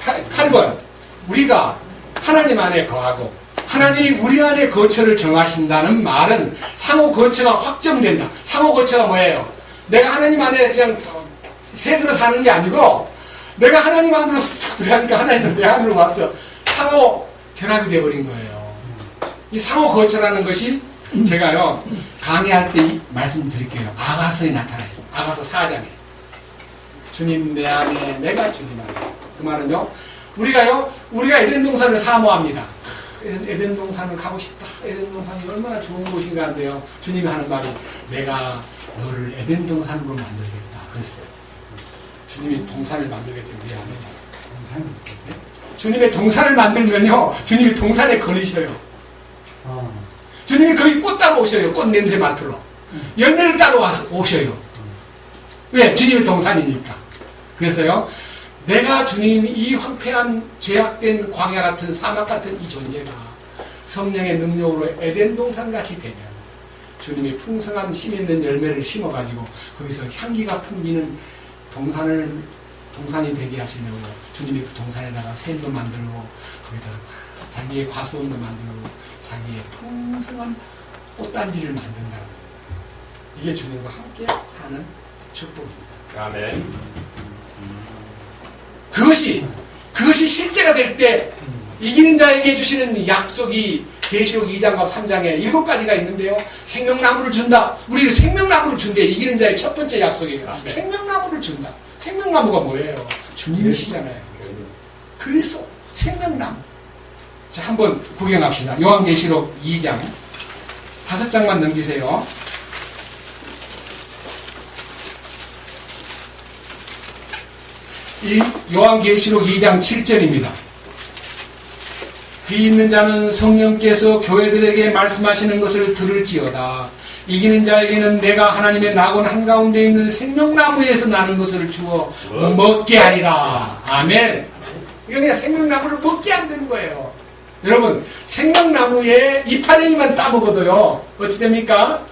8번. 우리가 하나님 안에 거하고 하나님이 우리 안에 거처를 정하신다는 말은 상호 거처가 확정된다. 상호 거처가 뭐예요? 내가 하나님 안에 그냥 새들어 사는 게 아니고 내가 하나님 안으로 쑥 들어가니까 하나님은 내 안으로 와서 상호 결합이 되어버린 거예요. 이 상호 거처라는 것이 제가요 강의할 때 말씀드릴게요. 아가서에 나타나요. 아가서 4장에 주님 내 안에 내가 주님 안에. 그 말은요 우리가 에덴 동산을 사모합니다. 에덴 동산을 가고 싶다. 에덴 동산이 얼마나 좋은 곳인가 한데요. 주님이 하는 말이 내가 너를 에덴 동산으로 만들겠다. 그랬어요. 주님이 동산을 만들겠다고 우리 안에. 네? 주님의 동산을 만들면요. 주님이 동산에 걸리셔요. 주님이 거기 꽃 따러 오셔요. 꽃 냄새 맡으러. 열매를 따러 오셔요. 왜? 주님의 동산이니까. 그래서요. 내가 주님 이 황폐한 죄악된 광야 같은 사막 같은 이 존재가 성령의 능력으로 에덴 동산같이 되면 주님이 풍성한 힘 있는 열매를 심어가지고 거기서 향기가 풍기는 동산이 되게 하시려고 주님이 그 동산에다가 샘도 만들고 거기다 자기의 과수원도 만들고 자기의 풍성한 꽃단지를 만든다는 거예요. 이게 주님과 함께 사는 축복입니다. 아멘. 그것이 실제가 될 때 이기는 자에게 주시는 약속이 계시록 2장과 3장에 7가지가 있는데요. 생명나무를 준다. 우리 생명나무를 준대. 이기는 자의 첫 번째 약속이에요. 생명나무를 준다. 생명나무가 뭐예요? 주님이시잖아요. 그리스도 생명나무. 자, 한번 구경합시다. 요한계시록 2장 5장만 넘기세요. 이 요한계시록 2장 7절입니다. 귀 있는 자는 성령께서 교회들에게 말씀하시는 것을 들을지어다. 이기는 자에게는 내가 하나님의 낙원 한가운데 있는 생명나무에서 나는 것을 주어 먹게 하리라. 아멘. 이거 그냥 생명나무를 먹게 한다는 거예요. 여러분, 생명나무에 이파랭이만 따먹어도요 어찌 됩니까?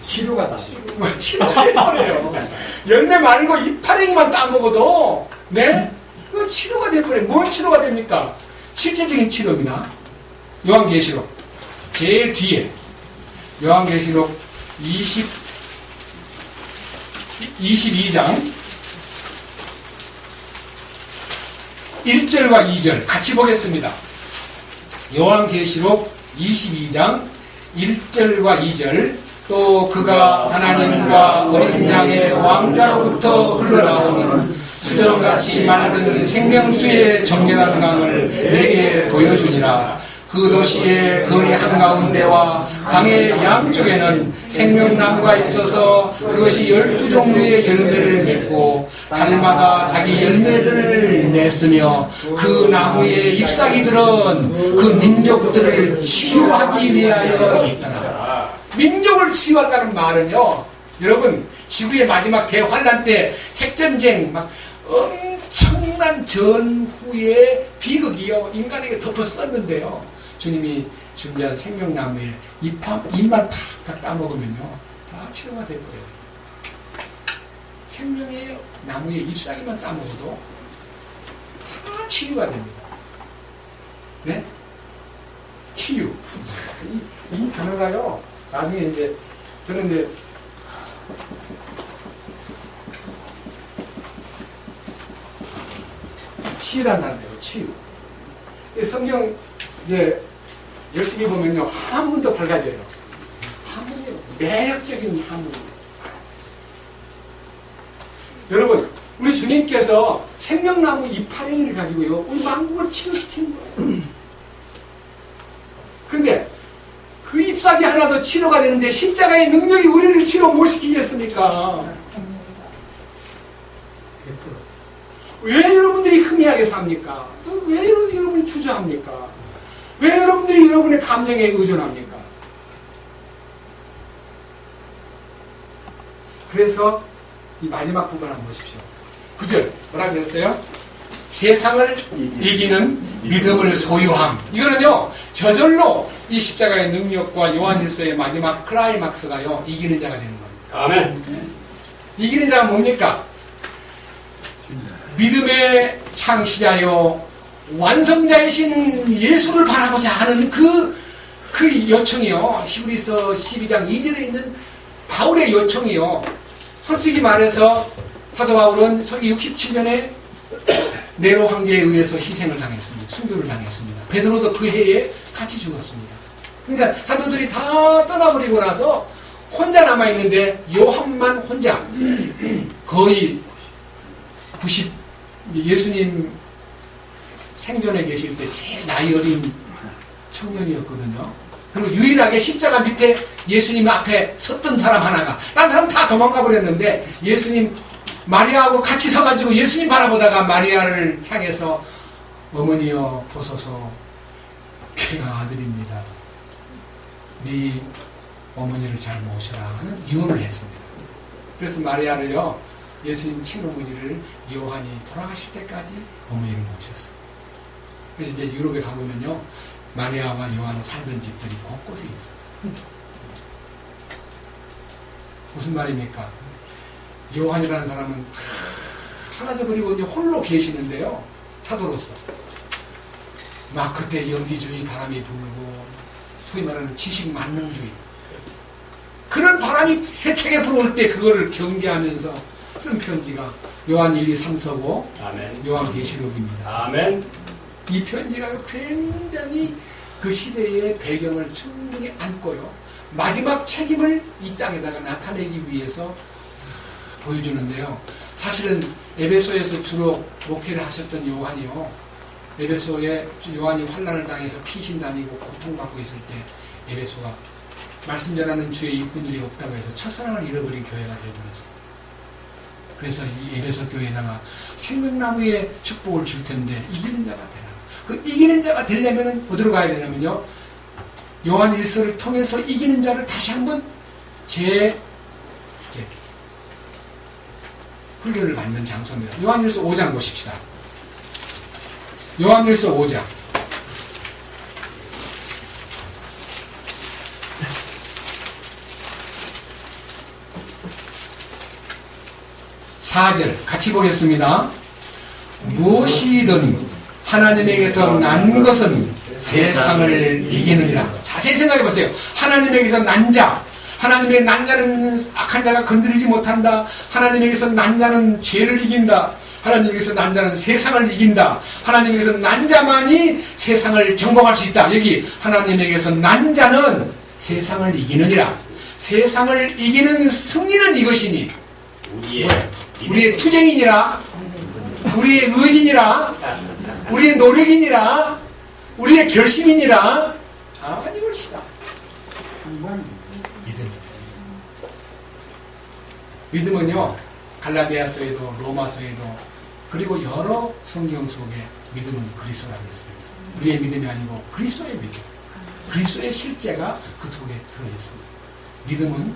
치료가 나. 치료가 돼버려요. 열매 말고 이파랭이만 따먹어도 네? 그건 치료가 돼버려요. 뭔 치료가 됩니까? 실제적인 치료입니다. 요한계시록 제일 뒤에 요한계시록 22장 1절과 2절 같이 보겠습니다. 요한계시록 22장 1절과 2절 또 그가 하나님과 어린 양의 왕좌로부터 흘러나오는 수정같이 맑은 생명수의 정결한 강을 내게 보여주니라. 그 도시의 거리 한가운데와 강의 양쪽에는 생명나무가 있어서 그것이 12종류의 열매를 맺고 달마다 자기 열매들을 냈으며 그 나무의 잎사귀들은 그 민족들을 치유하기 위하여 있더라. 민족을 치유한다는 말은요, 여러분 지구의 마지막 대환란 때 핵전쟁 막 엄청난 전후의 비극이요 인간에게 덮어썼는데요. 주님이 준비한 생명나무에 잎만 탁탁 따먹으면요 다 치료가 될 거예요. 생명의 나무의 잎사귀만 따먹어도 다 치유가 됩니다. 네? 치유. 이 단어가요 나중에 이제 저는 이제 치유란 단어예요. 치유. 성경 이제 열심히 보면요 한문도 밝아져요. 한문이요. 매력적인 한문. 여러분 우리 주님께서 생명나무 이파랭이를 가지고요 우리 만국을 치료시키는 거예요. 그런데 그 잎사귀 하나도 치료가 되는데 십자가의 능력이 우리를 치료 못 시키겠습니까? 왜 여러분들이 흥미하게 삽니까? 또 왜 여러분이 주저합니까? 왜 여러분들이 여러분의 감정에 의존합니까? 그래서 이 마지막 부분 한번 보십시오. 9절 뭐라 그랬어요? 세상을 이기는 믿음을 소유함. 이거는요 저절로 이 십자가의 능력과 요한일서의 마지막 클라이막스가요 이기는 자가 되는 겁니다. 아멘. 이기는 자가 뭡니까? 믿음의 창시자요 완성자이신 예수를 바라보자 하는 그 요청이요. 히브리서 12장 2절에 있는 바울의 요청이요. 솔직히 말해서 사도 바울은 서기 67년에 네로 황제에 의해서 희생을 당했습니다. 순교를 당했습니다. 베드로도 그 해에 같이 죽었습니다. 그러니까 사도들이 다 떠나버리고 나서 혼자 남아있는데 요한만 혼자 거의 예수님 생전에 계실 때 제일 나이 어린 청년이었거든요. 그리고 유일하게 십자가 밑에 예수님 앞에 섰던 사람 하나가, 딴 사람 다 도망가 버렸는데 예수님 마리아하고 같이 서가지고 예수님 바라보다가 마리아를 향해서 어머니여 보소서 걔가 아들입니다. 네 어머니를 잘 모셔라 하는 유언을 했습니다. 그래서 마리아를요 예수님 친어머니를 요한이 돌아가실 때까지 어머니를 모셨어요. 그래서 이제 유럽에 가보면요 마리아와 요한이 살던 집들이 곳곳에 있어요. 무슨 말입니까? 요한이라는 사람은 다 사라져버리고 이제 홀로 계시는데요. 사도로서 막 그때 연기주의 바람이 불고 소위 말하는 지식 만능주의 그런 바람이 세차게 불어올 때 그거를 경계하면서 쓴 편지가 요한 1, 2, 3, 4, 5 아멘. 요한계시록입니다. 아멘. 이 편지가 굉장히 그 시대의 배경을 충분히 안고요. 마지막 책임을 이 땅에다가 나타내기 위해서 보여주는데요. 사실은 에베소에서 주로 목회를 하셨던 요한이요. 에베소에 요한이 환난을 당해서 피신 다니고 고통받고 있을 때 에베소가 말씀 전하는 주의 일꾼들이 없다고 해서 첫사랑을 잃어버린 교회가 되어버렸어요. 그래서 이 에베소 교회에다가 생명나무의 축복을 줄 텐데 이기는 자가 되라. 그 이기는 자가 되려면 어디로 가야 되냐면요. 요한 1서를 통해서 이기는 자를 다시 한번 훈련을 받는 장소입니다. 요한 1서 5장 보십시다. 요한 1서 5장 4절 같이 보겠습니다. 무엇이든 하나님에게서 난 것은 세상을 이기느니라. 자세히 생각해 보세요. 하나님에게서 난 자, 하나님의 난 자는 악한 자가 건드리지 못한다. 하나님에게서 난 자는 죄를 이긴다. 하나님에게서 난 자는 세상을 이긴다. 하나님에게서 난 자만이 세상을 정복할 수 있다. 여기 하나님에게서 난 자는 세상을 이기느니라. 세상을 이기는 승리는 이것이니 우리의 투쟁이니라, 우리의 의지니라, 우리의 노력이니라, 우리의 결심이니라. 아니 것이다. 믿음은요 갈라디아서에도 로마서에도 그리고 여러 성경 속에 믿음은 그리스도라고 했어요. 우리의 믿음이 아니고 그리스도의 믿음, 그리스도의 실제가 그 속에 들어있습니다. 믿음은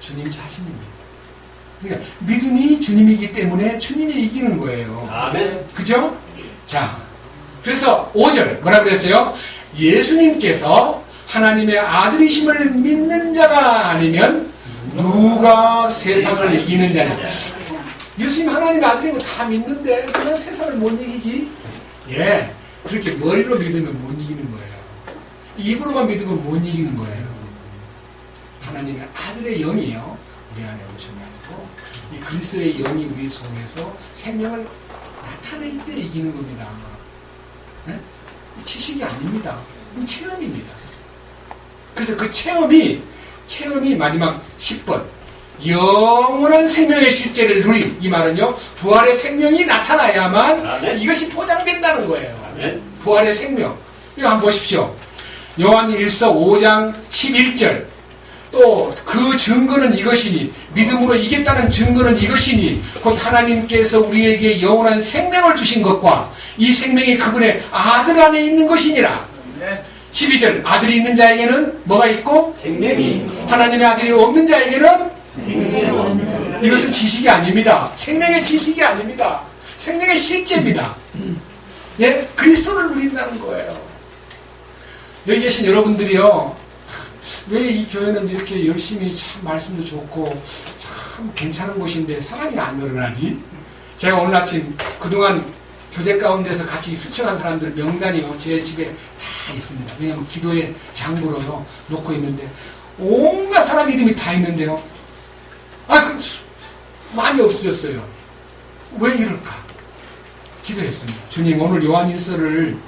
주님 자신입니다. 그러니까 믿음이 주님이기 때문에 주님이 이기는 거예요. 아멘. 그죠? 자, 그래서 5절 뭐라 그랬어요? 예수님께서 하나님의 아들이심을 믿는 자가 아니면 누가 세상을 이기는 자냐? 예수님 하나님의 아들이고 다 믿는데 그냥 세상을 못 이기지? 예, 그렇게 머리로 믿으면 못 이기는 거예요. 입으로만 믿으면 못 이기는 거예요. 하나님의 아들의 영이요 우리 안에 오셔가지고 이 그리스도의 영이 우리 속에서 생명을 나타낼 때 이기는 겁니다. 네? 지식이 아닙니다. 체험입니다. 그래서 그 체험이 마지막 10번 영원한 생명의 실제를 누린 이 말은요 부활의 생명이 나타나야만 아멘. 이것이 포장된다는 거예요. 아멘. 부활의 생명. 이거 한번 보십시오. 요한 1서 5장 11절 또 그 증거는 이것이니 믿음으로 이겼다는 증거는 이것이니 곧 하나님께서 우리에게 영원한 생명을 주신 것과 이 생명이 그분의 아들 안에 있는 것이니라. 12절 아들이 있는 자에게는 뭐가 있고? 생명이 하나님의 아들이 없는 자에게는 생명이 없는 이것은 지식이 아닙니다. 생명의 지식이 아닙니다. 생명의 실제입니다. 예, 그리스도를 누린다는 거예요. 여기 계신 여러분들이요, 왜 이 교회는 이렇게 열심히 참 말씀도 좋고 참 괜찮은 곳인데 사람이 안 늘어나지? 제가 오늘 아침 그동안 교제 가운데서 같이 수청한 사람들 명단이요, 제 집에 다 있습니다. 왜냐하면 기도의 장부로요 놓고 있는데 온갖 사람 이름이 다 있는데요, 많이 없어졌어요. 왜 이럴까? 기도했습니다. 주님, 오늘 요한일서를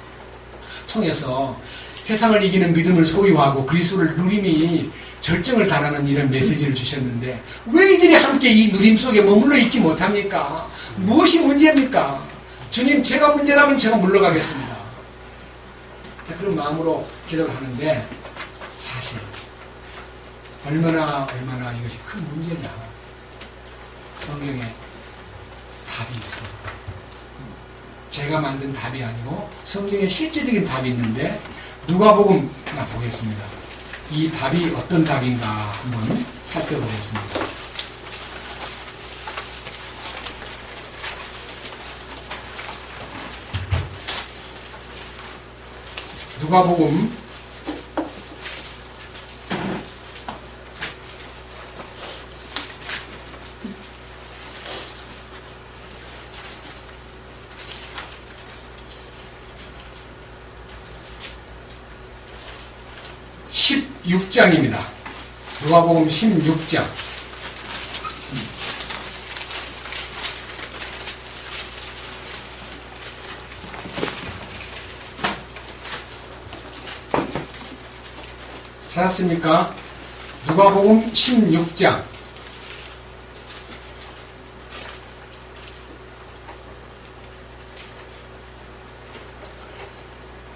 통해서 세상을 이기는 믿음을 소유하고 그리스도를 누림이 절정을 달하는 이런 메시지를 주셨는데 왜 이들이 함께 이 누림 속에 머물러 있지 못합니까? 무엇이 문제입니까? 주님, 제가 문제라면 제가 물러가겠습니다. 그런 마음으로 기도를 하는데 사실 얼마나 이것이 큰 문제냐. 성경에 답이 있습니다. 제가 만든 답이 아니고 성경에 실제적인 답이 있는데 누가복음 하나 보겠습니다. 이 답이 어떤 답인가 한번 살펴보겠습니다. 누가복음 16장입니다. 누가복음 16장. 찾았습니까? 누가복음 16장.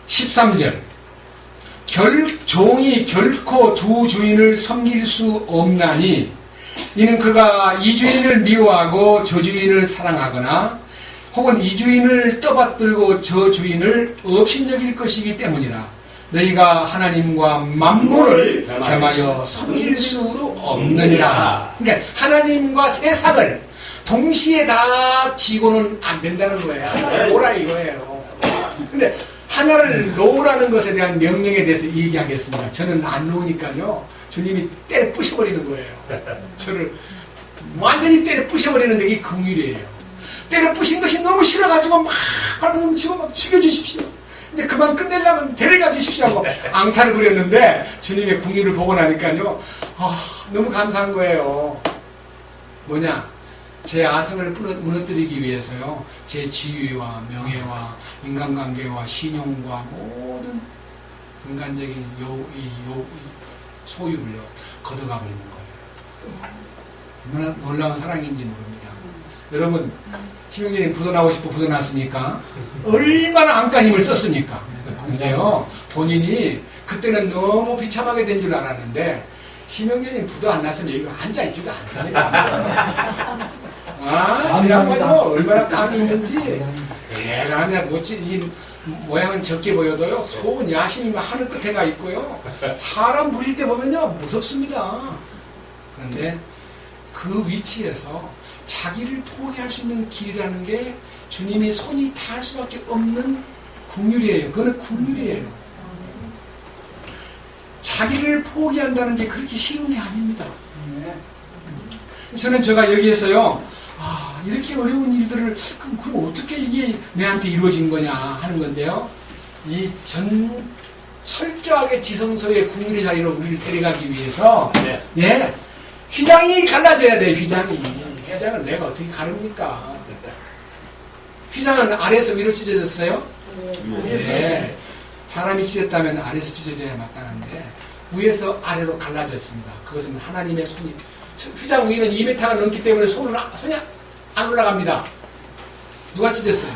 13절. 종이 결코 두 주인을 섬길 수 없나니 이는 그가 이 주인을 미워하고 저 주인을 사랑하거나 혹은 이 주인을 떠받들고 저 주인을 업신여길 것이기 때문이라. 너희가 하나님과 만물을 겸하여 섬길 수 없느니라. 그러니까 하나님과 세상을 동시에 다 지고는 안 된다는 거예요. 하나를 놓으라 이거예요. 근데 하나를 놓으라는 것에 대한 명령에 대해서 얘기하겠습니다. 저는 안 놓으니까요, 주님이 때려 부셔버리는 거예요. 저를 완전히 때려 부셔버리는데 이게 긍휼이에요. 때려 부신 것이 너무 싫어가지고 막 발버둥 치고 막 죽여주십시오. 이제 그만 끝내려면 데려가 주십시오 하고 앙탈을 부렸는데 주님의 긍휼을 보고 나니까요, 너무 감사한 거예요. 뭐냐? 제 아성을 무너뜨리기 위해서요, 제 지위와 명예와 인간관계와 신용과 모든 인간적인 소유를요 걷어가 버리는 거예요. 얼마나 놀라운 사랑인지 모릅니다. 여러분, 심영진이 부도나고 싶어 부도났습니까? 얼마나 안간 힘을 썼습니까? 근데요, 본인이 그때는 너무 비참하게 된 줄 알았는데 심영진이 부도 안 났으면 여기 앉아있지도 않습니다. 제 양반이 얼마나 땀이 있는지. 대단해. 멋진 이 모양은 적게 보여도요, 속은 야심이 하늘 끝에 가 있고요, 사람 부릴 때 보면요 무섭습니다. 그런데 그 위치에서 자기를 포기할 수 있는 길이라는 게 주님의 손이 닿을 수밖에 없는 긍휼이에요. 그거는 긍휼이에요. 자기를 포기한다는 게 그렇게 쉬운 게 아닙니다. 저는 제가 여기에서요, 이렇게 어려운 일들을 그럼 어떻게 이게 내한테 이루어진 거냐 하는 건데요, 이 철저하게 지성소의 국민의 자리로 우리를 데려가기 위해서 휘장이 갈라져야 돼요. 휘장을 내가 어떻게 가릅니까? 휘장은 아래에서 위로 찢어졌어요? 네. 사람이 찢었다면 아래에서 찢어져야 마땅한데 위에서 아래로 갈라졌습니다. 그것은 하나님의 손이, 휘장 위는 2m가 넘기 때문에 손이 안 올라갑니다. 누가 찢었어요?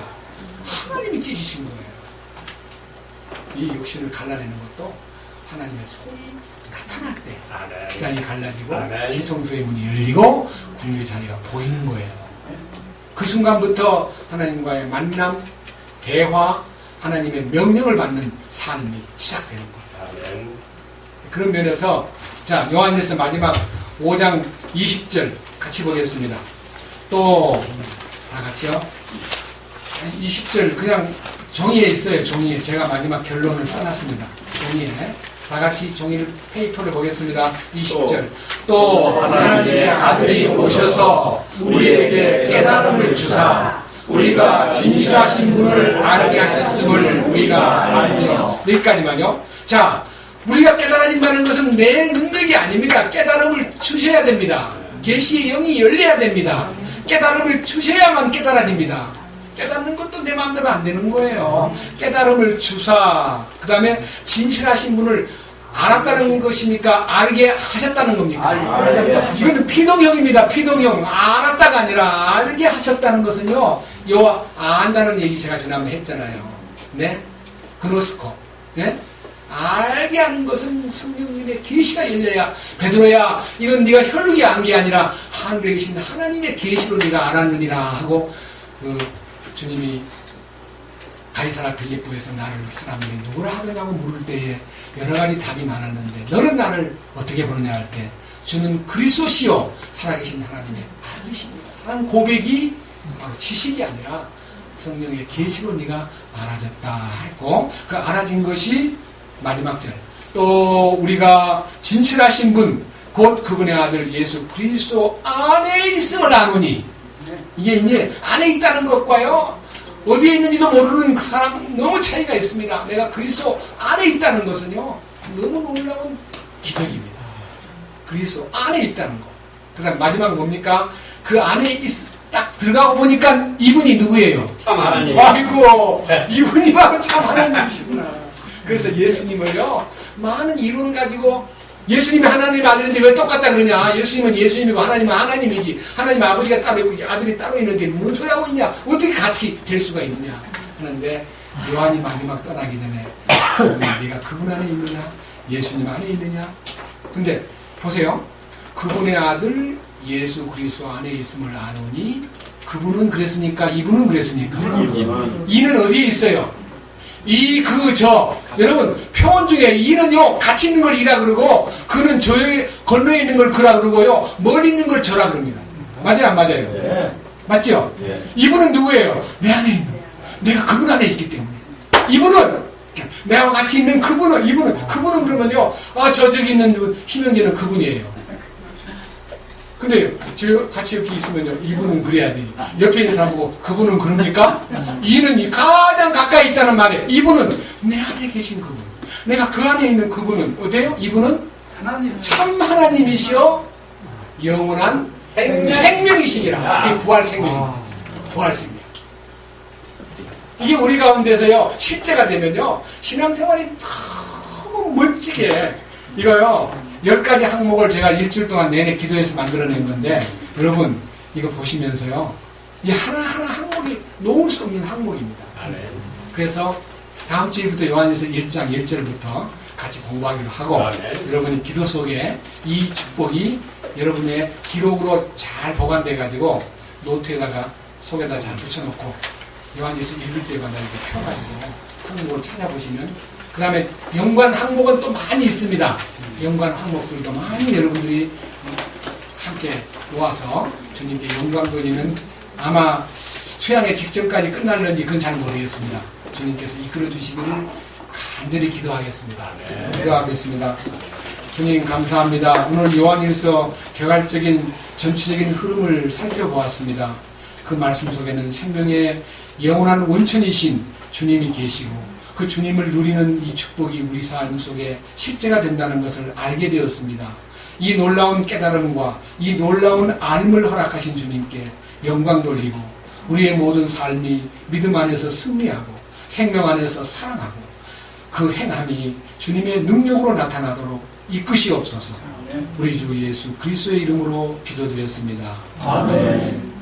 하나님이 찢으신 거예요. 이 육신을 갈라내는 것도 하나님의 손이 나타날 때 휘장이 갈라지고 지성소의 문이 열리고 국민의 자리가 보이는 거예요. 그 순간부터 하나님과의 만남, 대화, 하나님의 명령을 받는 삶이 시작되는 거예요. 그런 면에서 자, 요한일서 마지막 5장 20절 같이 보겠습니다. 또 다 같이요. 20절 그냥 종이에 있어요. 종이에 제가 마지막 결론을 써놨습니다. 종이에 다 같이 종이를 페이퍼를 보겠습니다. 20절 또 하나님의 아들이 오셔서 우리에게 깨달음을 주사 우리가 진실하신 분을 알게 하셨음을 우리가 알며 여기까지만요. 자, 우리가 깨달아진다는 것은 내 능력이 아닙니다. 깨달음을 주셔야 됩니다. 계시의 영이 열려야 됩니다. 깨달음을 주셔야만 깨달아집니다. 깨닫는 것도 내 마음대로 안 되는 거예요. 깨달음을 주사 그 다음에 진실하신 분을 알았다는 것입니까? 알게 하셨다는 겁니까? 이거는 피동형입니다. 피동형. 알았다가 아니라 알게 하셨다는 것은요. 요 안다는 얘기 제가 지난번에 했잖아요. 네? 그노스코. 네? 알게 하는 것은 성령님의 계시가 열려야 베드로야 이건 네가 혈육이 안 게 아니라 하늘에 계신 하나님의 계시로 네가 알았느니라 하고 주님이 가이사라 빌립보에서 나를 사람들이 누구라 하느냐고 물을 때에 여러 가지 답이 많았는데 너는 나를 어떻게 보느냐 할 때 주는 그리스도시요 살아계신 하나님의 아들이십니다 하는 고백이 바로 지식이 아니라 성령의 계시로 네가 알아졌다 했고 그 알아진 것이 마지막 절 또 우리가 진실하신 분 곧 그분의 아들 예수 그리스도 안에 있음을 아노니 이게 이제 안에 있다는 것과요 어디에 있는지도 모르는 그 사람 너무 차이가 있습니다. 내가 그리스도 안에 있다는 것은요 너무 놀라운 기적입니다. 그리스도 안에 있다는 것. 그 다음 마지막 뭡니까? 그 안에 딱 들어가고 보니까 이분이 누구예요? 참 하나님. 아이고 이분이 바로 참 하나님이시구나. 그래서 예수님을요 많은 이론 가지고 예수님이 하나님의 아들인데 왜 똑같다 그러냐? 예수님은 예수님이고 하나님은 하나님이지. 하나님 아버지가 따로 있고 아들이 따로 있는데 무슨 소리 하고 있냐? 어떻게 같이 될 수가 있느냐? 하는데 요한이 마지막 떠나기 전에 네가 그분 안에 있느냐? 예수님 안에 있느냐? 근데 보세요. 그분의 아들 예수 그리스도 안에 있음을 아노니 그분은 그랬습니까? 이분은 그랬습니까? 이는 어디에 있어요? 여러분 표현 중에 이는요 같이 있는 걸 이라 그러고 그는 저의 건너에 있는 걸 그라 그러고요 멀리 있는 걸 저라 그럽니다. 맞아요 안 맞아요? 네. 맞죠? 네. 이분은 누구예요? 내 안에 있는 내가 그분 안에 있기 때문에 이분은 내가 같이 있는 그분은 그분은 그러면요 저기 있는 희명제는 그분이에요. 근데 저 같이 여기 있으면요 이분은 그래야 돼. 옆에 있는 사람 보고 그분은 그럽니까? 이는 가장 가까이 있다는 말이에요. 이분은 내 안에 계신 그분. 내가 그 안에 있는 그분은 어때요? 이분은 하나님. 참 하나님이시여 영원한 생명이시니라. 이게 부활 생명입니다. 부활 생명. 이게 우리 가운데서요 실제가 되면요 신앙생활이 너무 멋지게 이거요 10가지 항목을 제가 일주일 동안 내내 기도해서 만들어낸 건데 여러분 이거 보시면서요 이 하나하나 항목이 놓을 수 없는 항목입니다. 그래서 다음 주부터 요한일서 1장 1절부터 같이 공부하기로 하고 여러분이 기도 속에 이 축복이 여러분의 기록으로 잘 보관돼 가지고 노트에다가 속에다 잘 붙여놓고 요한일서 읽을 때마다 이렇게 펴가지고 항목을 찾아보시면 그 다음에 연관 항목은 또 많이 있습니다. 연관 항목들도 많이 여러분들이 함께 모아서 주님께 영광 돌리는 아마 수양의 직전까지 끝날는지 그건 잘 모르겠습니다. 주님께서 이끌어 주시기를 간절히 기도하겠습니다. 기도하겠습니다. 주님 감사합니다. 오늘 요한일서 개괄적인 전체적인 흐름을 살펴보았습니다. 그 말씀 속에는 생명의 영원한 원천이신 주님이 계시고 그 주님을 누리는 이 축복이 우리 삶 속에 실제가 된다는 것을 알게 되었습니다. 이 놀라운 깨달음과 이 놀라운 알을 허락하신 주님께 영광 돌리고 우리의 모든 삶이 믿음 안에서 승리하고 생명 안에서 살아나고 그 행함이 주님의 능력으로 나타나도록 이끄시옵소서. 우리 주 예수 그리스도의 이름으로 기도드렸습니다. 아멘.